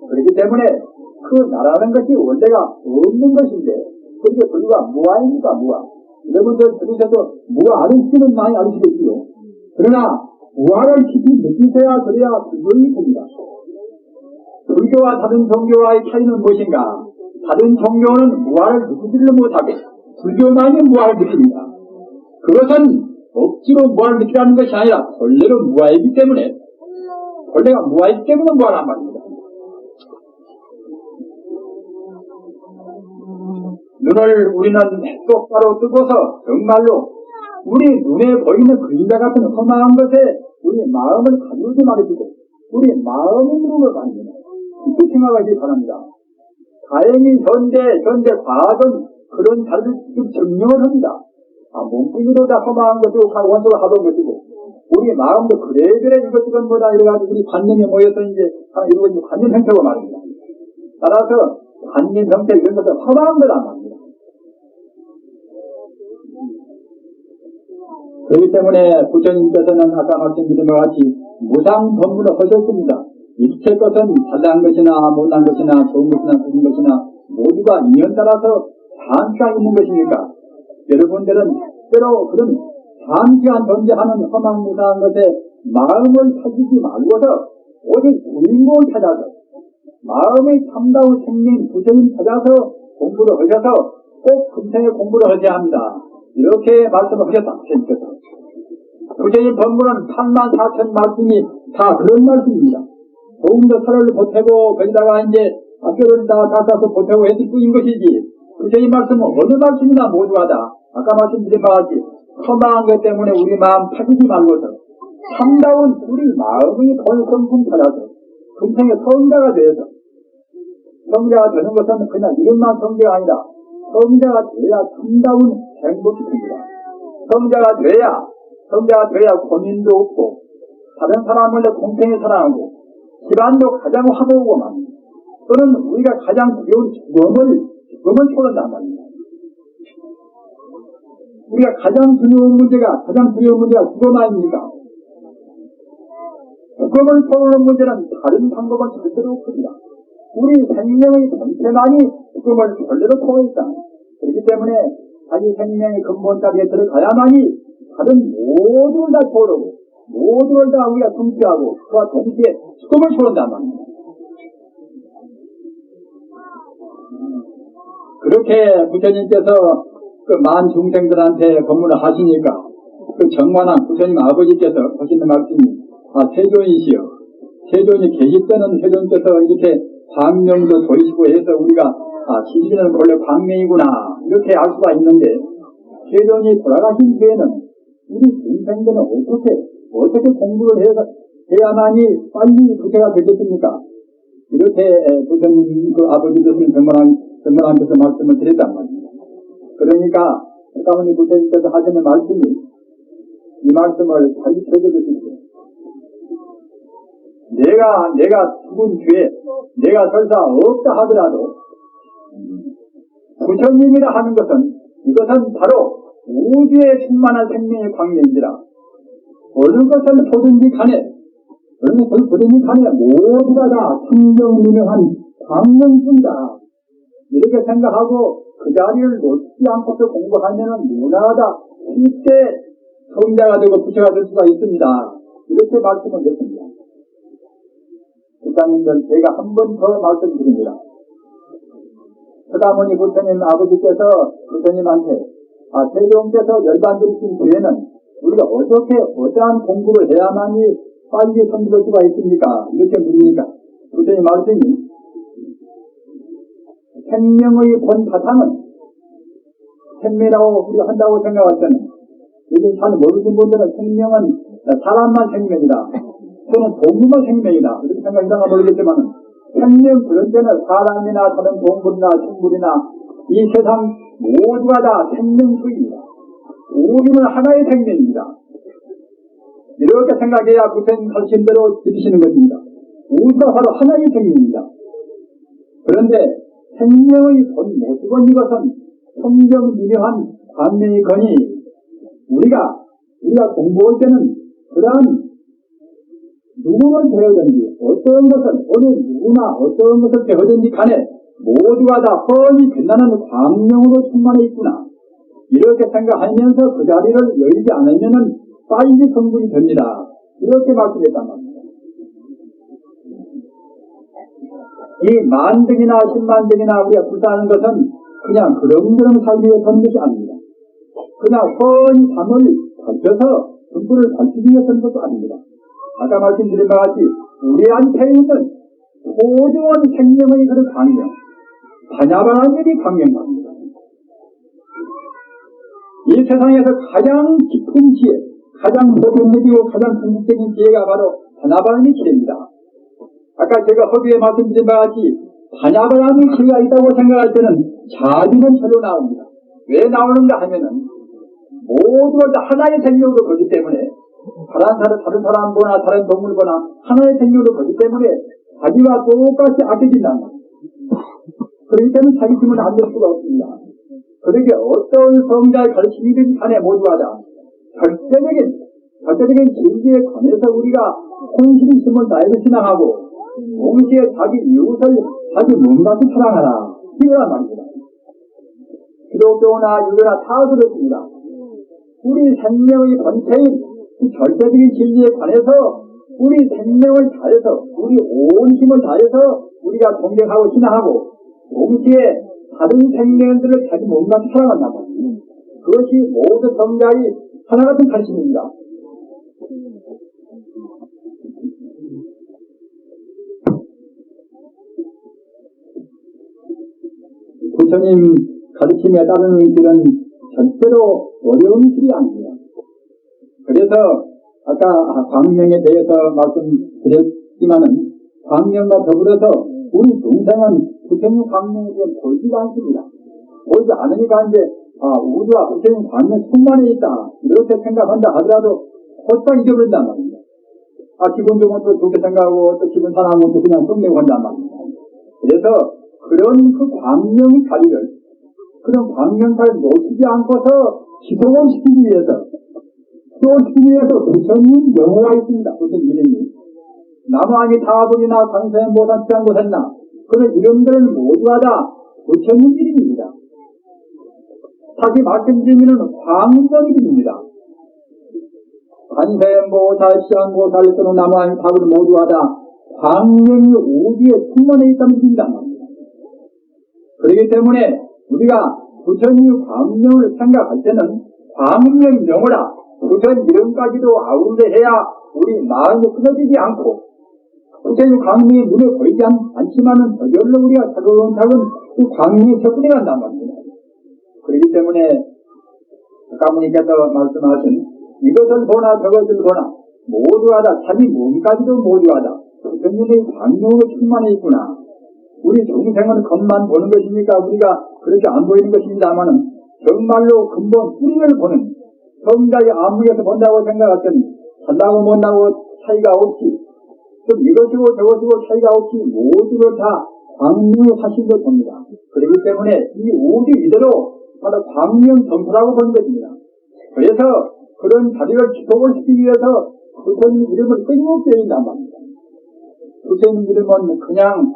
그렇기 때문에 그 나라는 것이 원래가 없는 것인데 그게 불과 무아입니까? 무아. 여러분들 들으셔도 무아는 씨는 많이 알으시겠지요. 그러나 무아를 깊이 느끼셔야 그래야 불교이 됩니다. 불교와 다른 종교와의 차이는 무엇인가? 다른 종교는 무아를 느끼지를 못하고 불교만이 무아를 느낍니다. 그것은 억지로 무아를 느끼라는 것이 아니라 본래로 무아이기 때문에 본래가 무아이기 때문에 무아란 말입니다. 눈을 우리는 똑바로 뜨고서 정말로 우리 눈에 보이는 그림자 같은 험한 것에 우리 마음을 가두지 말아주고 우리 마음이 누르는 거 아닙니다. 이렇게 생각하시기 바랍니다. 다행히 현재 과학은 그런 자리를 지금 증명을 합니다. 몸뚱이로 다 험한 것이고 원소가 하던 것이고 우리 마음도 그래그래 이것저것 뭐다 이래가지고 우리 관념이 모여서 이제 이런 관념 형태가 말입니다. 따라서 관념 형태 이런 것은 험한 거란 말입니다. 그렇기 때문에 부처님께서는 아까 말씀드린 것 같이 무상법문을 하셨습니다. 일체 것은 잘난 것이나 못난 것이나 좋은 것이나 나쁜 것이나 모두가 인연 따라서 잠시가 있는 것이니까 여러분들은 때로 그런 잠시간 존재하는 허망무상한 것에 마음을 찾지 말고서 오직 주인공을 찾아서 마음의 참다운 생명 부처님 찾아서 공부를 하셔서 꼭 금생에 공부를 하셔야 합니다. 이렇게 말씀을 하셨다. 부처님 법문은 84,000 말씀이 다 그런 말씀입니다. 조금 더 살을 보태고 거기다가 이제 학교를 다 닦아서 보태고 했을 뿐인 것이지 부처님 말씀은 어느 말씀이나 모두하다. 아까 말씀드린 바와 같이 허망한 것 때문에 우리 마음 파기지 말고서 참다운 우리 마음의 본성품 찾아서 금생에 성자가 되어서 성자가 되는 것은 그냥 이름만 성자가 아니라 성자가 돼야 참다운 행복이 됩니다. 성자가 돼야 고민도 없고 다른 사람을 공평히 사랑하고 집안도 가장 화목하고만 또는 우리가 가장 두려운 죽음을 초월한단 말입니다. 우리가 가장 두려운 문제가 죽음 아닙니까? 죽음을 초월하는 문제는 다른 방법은 절대로 없습니다. 우리 생명의 전체만이 죽음을 절대로 초월했다. 그렇기 때문에 자기 생명의 근본 자리에 들어가야만이 다른 모두를 다 초월하고 모두를 다 우리가 성취하고 그와 동시에 죽음을 초월한단 말입니다. 그렇게 부처님께서 그 만 중생들한테 법문을 하시니까 그 정관한 부처님 아버지께서 하시는 말씀이 세존이시여 세존이 계실 때는 세존께서 이렇게 광명도 보이시고 해서 우리가 진실은 원래 광명이구나 이렇게 알 수가 있는데 세존이 돌아가신 뒤에는 우리 중생들은 어떻게 공부를 해야만이 빨리 부처가 되겠습니까? 이렇게 부처님 그 아버지 되신 정관왕께서 말씀을 드렸단 말입니다. 그러니까 가까우니 부처님께서 하시는 말씀이 이 말씀을 잘 새겨주십시오. 내가 죽은 뒤에 내가 설사 없다 하더라도 부처님이라 하는 것은 이것은 바로 우주에 충만한 생명의 광명이라 어느 것을 보든지 간에 모두가 다 청정무명한 광명뿐이다. 이렇게 생각하고 그 자리를 놓지 않고서 공부하면은 누구나다 쉽게 성자가 되고 부처가 될 수가 있습니다. 이렇게 말씀을 드렸습니다. 부장님들 제가 한 번 더 말씀드립니다. 서가모니 부처님 아버지께서 부처님한테 세종께서 열반들이신 뒤에는 우리가 어떠한 공부를 해야만이 빨리 성취될 수가 있습니까? 이렇게 물으니까 부처님 말씀이 생명의 본 바탕은 생명이라고 우리가 한다고 생각할 때는 요즘 잘 모르신 분들은 생명은 사람만 생명이다. 또는 동물만 생명이다. 이렇게 생각이라고 모르겠지만 생명 그런 데는 사람이나 다른 동물이나 식물이나 이 세상 모두가 다 생명수입니다. 우리는 하나의 생명입니다. 이렇게 생각해야 부처님 가르침대로 들으시는 것입니다. 우리가 바로 하나의 생명입니다. 그런데 생명의 본 모습은 이것은 성정미묘한 광명이 거니 우리가 공부할 때는 그러한 누구를 배우든지 어떤 것을 배우든지 간에 모두가 다 뻔히 빛나는 광명으로 충만해 있구나. 이렇게 생각하면서 그 자리를 열지 않으면은 빨리 성불이 됩니다. 이렇게 말씀했단 말입니다. 이 만등이나 10만등이나 우리가 불사하는 것은 그냥 그런저런 살기 위해 하는 것이 아닙니다. 그냥 뻔히 잠을 밝혀서 성불을 밝히기 위해 하는 것도 아닙니다. 아까 말씀드린 바와 같이 우리한테 있는 소중한 생명의 그런 광명, 반야바라밀이 광명입니다. 이 세상에서 가장 깊은 지혜, 가장 모범적이고 가장 궁극적인 지혜가 바로 반야바라밀 지혜입니다. 아까 제가 허비에 말씀드린 바와 같이 반야바라밀 지혜가 있다고 생각할 때는 자비는 절로 나옵니다. 왜 나오는가 하면은 모두가 다 하나의 생명으로 보기 때문에 다른 사람보나 다른 동물보나 하나의 생명으로 보기 때문에 자기와 똑같이 아껴진다는 말입니다. 그렇기 때문에 자기 힘을 안 될 수가 없습니다. 그러게 어떤 성자의 가르침이든지 간에 모두가 다 절대적인 진리에 관해서 우리가 혼신의 힘을 다해서 신앙하고 동시에 자기 이웃을 자기 몸같이 사랑하라. 이거란 말입니다. 기독교나 유교나 다 그렇습니다. 우리 생명의 본체인 이 절대적인 진리에 관해서 우리 생명을 다해서 우리 온 힘을 다해서 우리가 존경하고 신앙하고 동시에 다른 생명들을 자기 몸같이 사랑한단 말이에요. 그것이 모든 성자의 하나같은 가르침입니다. 부처님 가르침에 따르는 길은 절대로 어려운 길이 아닙니다. 그래서 아까 광명에 대해서 말씀드렸지만은 광명과 더불어서 우리 동생은 부처님 광명에 대해 보이지도 않습니다. 보이지 않으니까 이제 우주와 부처님 광명 충만해 있다 이렇게 생각한다 하더라도 곧장 잊어버린단 말입니다. 기분 좋은 것도 좋게 생각하고 또 기분 상한 것도 그냥 썩내고 한단 말입니다. 그래서 그런 그 광명의 자리를 그런 광명사를 놓치지 않고서 지속을 시키기 위해서 부처님 명호가 있습니다. 부처님 이름이 나무아미 다불이나 관세음보살 지장보살이나 그런 이름들은 모두가 다 부처님 이름입니다. 다시 말씀드리면 광명 이름입니다. 관세음보살 지장보살 또는 나무아미 다불 모두가 다 광명이 우주에 충만해 있다는 뜻이란 말입니다. 그렇기 때문에 우리가 부처님 광명을 생각할 때는 광명 명호라 부처님 이름까지도 아우르게 해야 우리 마음이 끊어지지 않고 부처님 광명이 눈에 보이지 않지만은 저절로 우리가 차근차근 그 광명에 접근해 간단 말입니다. 그렇기 때문에 가문님께서 말씀하신 이것을 보나 저것을 보나 모두가 다 자기 몸까지도 모두가 다 부처님의 광명으로 충만해 있구나. 우리 중생은 겉만 보는 것이니까 우리가 그렇게 안 보이는 것입니다만은 정말로 근본 뿌리를 보는 성자의 안목에서 본다고 생각했더니 잘나고 못나고 차이가 없이 좀 이것이고 저것이고 차이가 없이 모두를 다 광명의 화신으로 봅니다. 그렇기 때문에 이 우주 이대로 바로 광명 점수라고 보는 것입니다. 그래서 그런 자리를 지속을 시키기 위해서 부처님 이름을 끊임없이 여긴단 말입니다. 부처님 이름은 그냥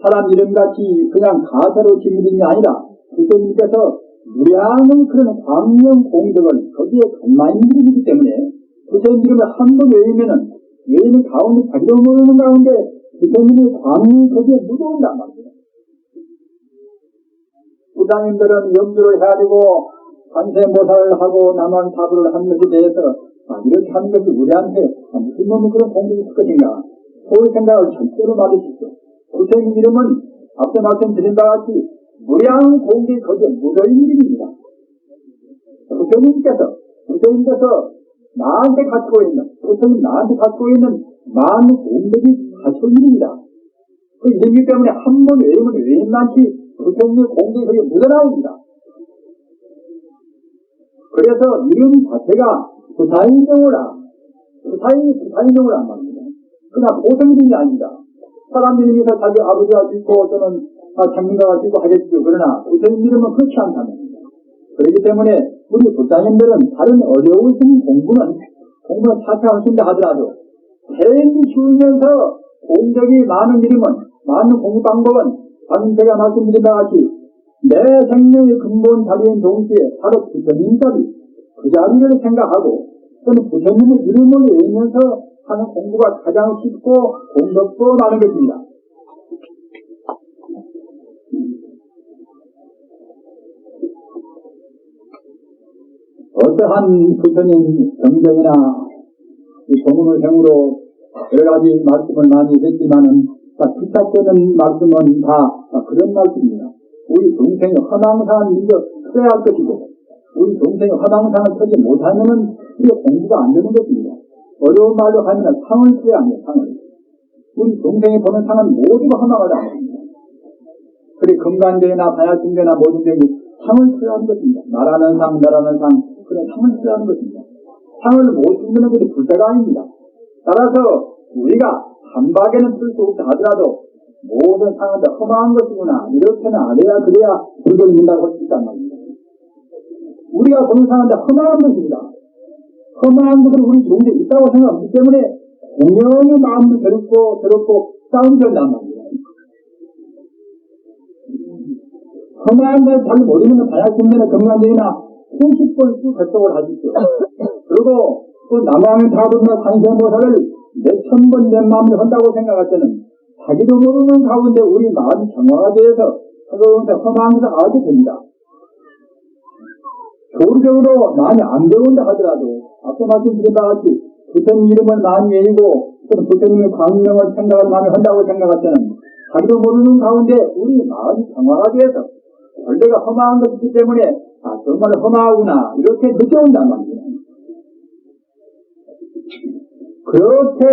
사람 이름같이 그냥 가사로 지은 이름이 아니라 부처님께서 무량의 그런 광명 공덕을 거기에 간마인 이름이기 때문에 부처님 이름을 한 번 외우면은 외우는 가운데 자기도 모르는 가운데 부처님의 광명이 거기에 묻어온단 말입니다. 부장님들은 염주를 해야 되고 관세모사를 하고 남한 사부를 하는 것에 대해서 이렇게 하는 것이 우리한테 무슨 놈의 그런 공덕이 있을 것인가 그런 생각을 절대로 말해주십시오. 부처님 이름은 앞서 말씀드린 바와 같이 무량 공덕이 거기에 묻어있는 이름입니다. 부처님께서 나한테 갖추고 있는 부처님 나한테 갖추고 있는 많은 공덕이 갖추고 있는 이름이다. 그 이름이기 때문에 한 번 외우면 외임만치 부처님의 공덕이 거기에 묻어나옵니다. 그래서 이름 자체가 부사인정우라 부사인정우라 한 말입니다. 그러나 보통 이름이 아닙니다. 사람 이름에서 자기 아버지가 짓고 또는 장님가가 짓고 하겠죠. 그러나 부처님 이름은 그렇지 않다는 겁니다. 그렇기 때문에 우리 부사님들은 다른 어려우신 공부는 사퇴하신다 하더라도 제일 쉬우면서 공덕이 많은 이름은 많은 공부 방법은 방금 제가 말씀드린 바와 같이 내 생명의 근본 자리인 동시에 바로 부처님 자리 그 자리를 생각하고 또는 부처님의 이름을 외우면서 하는 공부가 가장 쉽고 공덕도 많은 것입니다. 어떠한 부처님 경전이나 조문을 행으로 여러 가지 말씀을 많이 했지만은 부탁되는 말씀은 다 그런 말씀입니다. 우리 동생의 허망상을 먼저 풀어야 할 것이고 우리 동생의 허망상을 풀지 못하면은 우리가 공부가 안 되는 것입니다. 어려운 말로 하면 상을 풀어야 합니다. 상을. 우리 동생이 보는 상은 모두가 허망하다 합니다. 그래 금관대나 반야승대나 모든 데이 상을 풀어야 하는 것입니다. 나라는 상 그런 상을 풀어야 하는 것입니다. 상을 못 풀면 그게 불자가 아닙니다. 따라서 우리가 한 박에는 풀 수 없다 하더라도 모든 상은 다 허망한 것이구나 이렇게는 안 해야 그래야 불을 문다고 할 수 있단 말입니다. 우리가 보는 상은 다 허망한 것입니다. 허망한 것을 우리 동시에 있다고 생각하기 때문에 공연의 마음도 더럽고 싸움전단 말이야. 험한 걸 잘 모르면 다약신전의 건강적이나 수십 번 쭉 접속을 하십시오. 그리고 또 남왕의 타도나 관세음보살을 몇천 번 내 마음을 한다고 생각할 때는 자기도 모르는 가운데 우리 마음이 정화가 되어서 험한 것을 알게 됩니다. 교리적으로 많이 안 배운다 하더라도 앞서 말씀드린 바와 같이 부처님 이름을 많이 외우고 또는 부처님의 광명을 생각을 많이 한다고 생각할 때는 자기도 모르는 가운데 우리 마음이 정화가 되어서 원래가 험한 것이기 때문에 정말 험하구나 이렇게 느껴온단 말이에요. 그렇게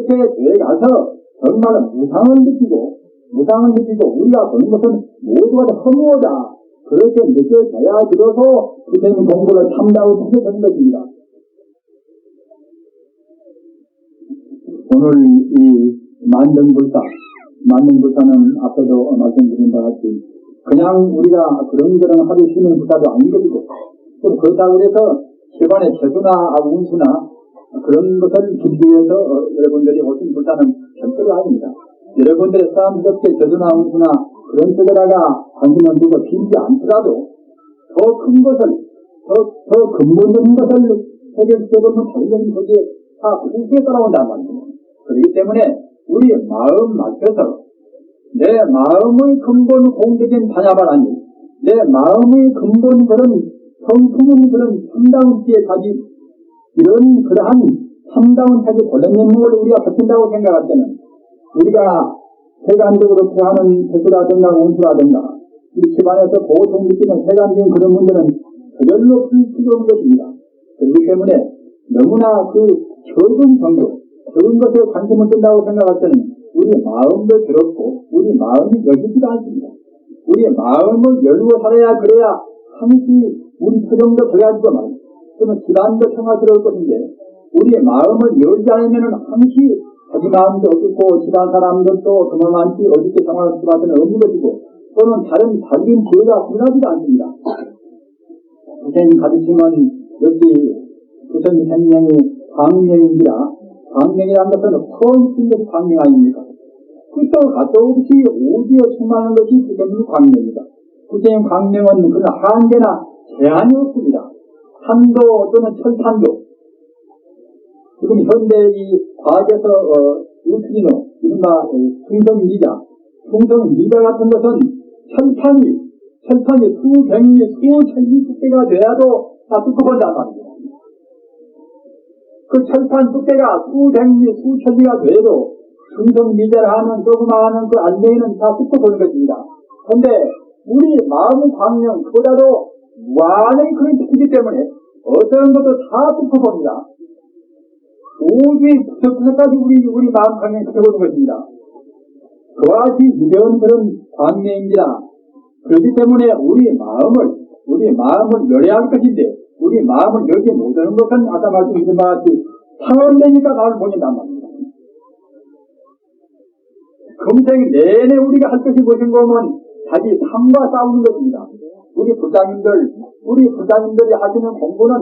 돼가서 정말 무상을 느끼고 우리가 보는 것은 모두가 다 허무하다 그렇게 느껴져야 들어서 부처님 공부를 참다고 하게 되는 것입니다. 오늘 이 만등불사는 앞에도 말씀드린 바와 같이 그냥 우리가 그런저런 하루 쉬는 불사도 아닌 것이고 또 그렇다고 해서 집안의 재수나 운수나 그런 것을 주기 위해서 여러분들이 오신 불사는 절대로 아닙니다. 여러분들의 싸움스럽게 재수나 운수나 그런 쪽에다가 관심을 두고 빌지 않더라도 더 큰 것을 더 근본적인 것을 해결되면 자기적인 것이 다 후기에 따라온단 말입니다. 그렇기 때문에 우리 마음 맞춰서 내 마음의 근본 공적인 반야바라니 내 마음의 근본 그런 성품은 그런 참다운 지에 가지 이런 그러한 참다운 자기 본래 면목을 우리가 갖춘다고 생각할 때는 우리가 세간적으로 구하는 재수라든가 운수라든가 이 집안에서 고통 느끼는 세간적인 그런 문제는 저절로 풀 필요 없는 것입니다. 그렇기 때문에 너무나 그 적은 정도 적은 것에 관심을 든다고 생각할 때는 우리 마음도 더럽고 우리 마음이 열리지도 않습니다. 우리 마음을 열고 살아야 그래야 항시 우리 표정도 그래야지도 말이죠. 또는 집안도 평화스러울 것인데 우리 마음을 열지 않으면 항시 자기 마음도 어둡고 집안 사람들도 그만한지 어둡게 평화할 수밖에 없는 것이고 또는 다른 자기인 기회가 분하지도 않습니다. 부처님 가르침은 역시 부처님 생명이 광명인지라 광명이라는 것은 허있는 것이 광명 아닙니까? 끝도 가도 없이 오지에 충만한 것이 부처님의 광명입니다. 부처님 광명은 그런 한계나 제한이 없습니다. 산도 또는 철판도 지금 현대 이 과학에서 뉴트리노 이른바 중성미자 같은 것은 철판이 수백리 수천리 두께가 돼야도 다 뚫고본단 말입니다. 그 철판 두께가 수백리 수천리가 돼도 중성미자를 하는 조그마한 그 안개는 다 뚫고보는 것입니다. 그런데 우리 마음의 광명 그보다도 무한히 그런 뜻이기 때문에 어떤 것도 다 뚫고봅니다. 오직 구석구석까지 우리 마음 광명이 뚫고보는 것입니다. 그와 같이 위대한 그런 광명이라 그렇기 때문에 우리 마음을 열어야 할 것인데 우리 마음을 열지 못하는 것은 아까 말씀드린 바와 같이 상언되니까 나를 보낸단 말입니다. 금생 내내 우리가 할 것이 무엇인가 하면 자기 삶과 싸우는 것입니다. 우리 부장님들이 하시는 공부는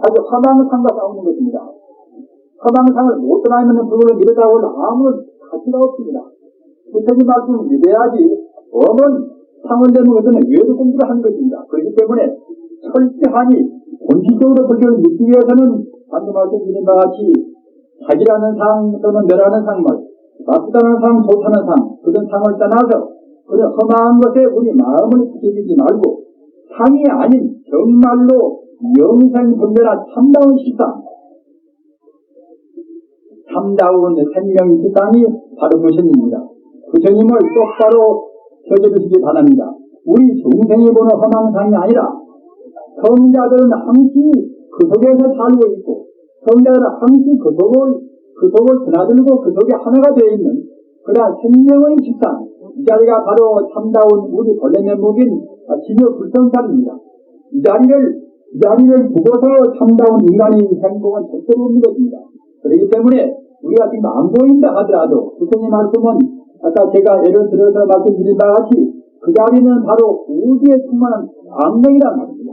아주 허망상과 싸우는 것입니다. 허망상을 못 떠나면 그걸로 이르다고 아무런 가치가 없습니다. 부처님 말씀을 믿어야지 어머니 상을 내는 것은 외도 공부를 하는 것입니다. 그렇기 때문에 철저하니 본질적으로 불교를 믿기 위해서는 방금 말씀드린 바와 같이 자기라는 상 또는 내라는 상말 나쁘다는 상, 좋다는 상 그런 상을 떠나서 그런 험한 것에 우리 마음을 붙이지 말고 상이 아닌 정말로 영생분별한 참다운 식상 참다운 생명의 식상이 바로 부처님입니다. 부처님을 똑바로 펴주시기 바랍니다. 우리 중생이 보는 허망상이 아니라 성자들은 항시 그 속에서 살고 있고 성자들은 항시 그 속을 드나들고 그 속에 하나가 되어 있는 그러한 생명의 식상 이 자리가 바로 참다운 우리 본래 면목인 진여 불성찰입니다. 이 자리를 두고서 참다운 인간의 행복은 절대로 없는 것입니다. 그렇기 때문에 우리가 지금 안 보인다 하더라도 부처님 말씀은 아까 제가 예를 들어서 말씀드린 바와 같이 그 자리는 바로 우주에 충만한 광명이란 말입니다.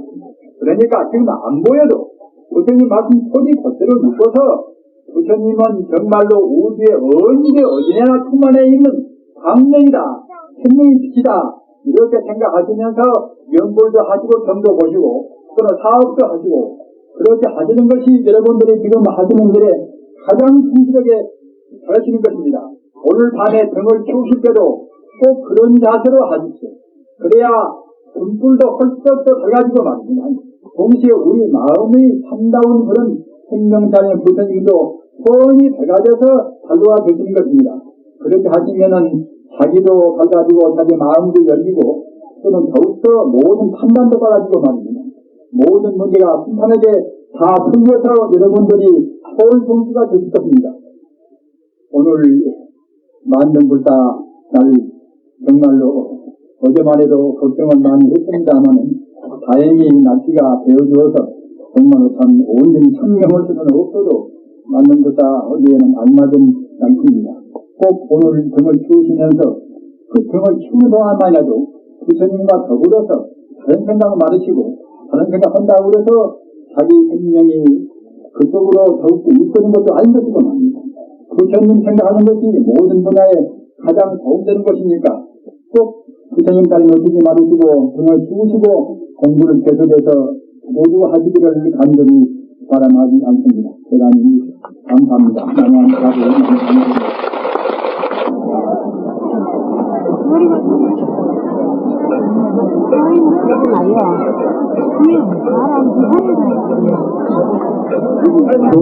그러니까 지금 안 보여도 부처님 말씀 소리 그대로 묶어서 부처님은 정말로 우주의 언제 어디나 충만해 있는 광명이다, 생명의 빛이다, 이렇게 생각하시면서 연불도 하시고 점도 보시고 또는 사업도 하시고 그렇게 하시는 것이 여러분들이 지금 하시는 일에 가장 충실하게 하시는 것입니다. 오늘 밤에 등을 치우실 때도 꼭 그런 자세로 하십시오. 그래야 등불도 헐떡 밝아지고 말입니다. 동시에 우리 마음의 참다운 그런 생명자의 부처님도 뻔히 밝아져서 달로와 되시는 것입니다. 그렇게 하시면은 자기도 밝아지고 자기 마음도 열리고 또는 더욱더 모든 판단도 빨라지고 말입니다. 모든 문제가 순탄하게 다 풀려서 여러분들이 서울 공주가 되실 것입니다. 오늘 만등불사 날 정말로 어제만 해도 걱정을 많이 했습니다만 다행히 날씨가 되어주어서 정말로 참 온전히 천명할 수는 없어도 만등불사 어디에는 알맞은 날씨입니다. 꼭 오늘 등을 치우시면서 그 등을 치우는 동안만이라도 부처님과 더불어서 다른 생각을 많으시고 다른 생각한다고 그래서 자기 생명이 그쪽으로 더욱더 이끄는 것도 아닌 것이고 말입니다. 부처님 생각하는 것이 모든 분야에 가장 도움되는 것이니까 꼭 부처님까지 놓치지 말으시고 등을 치우시고 공부를 계속해서 모두 하시기를 간절히 바람하지 않습니다. 대단히 감사합니다. 동해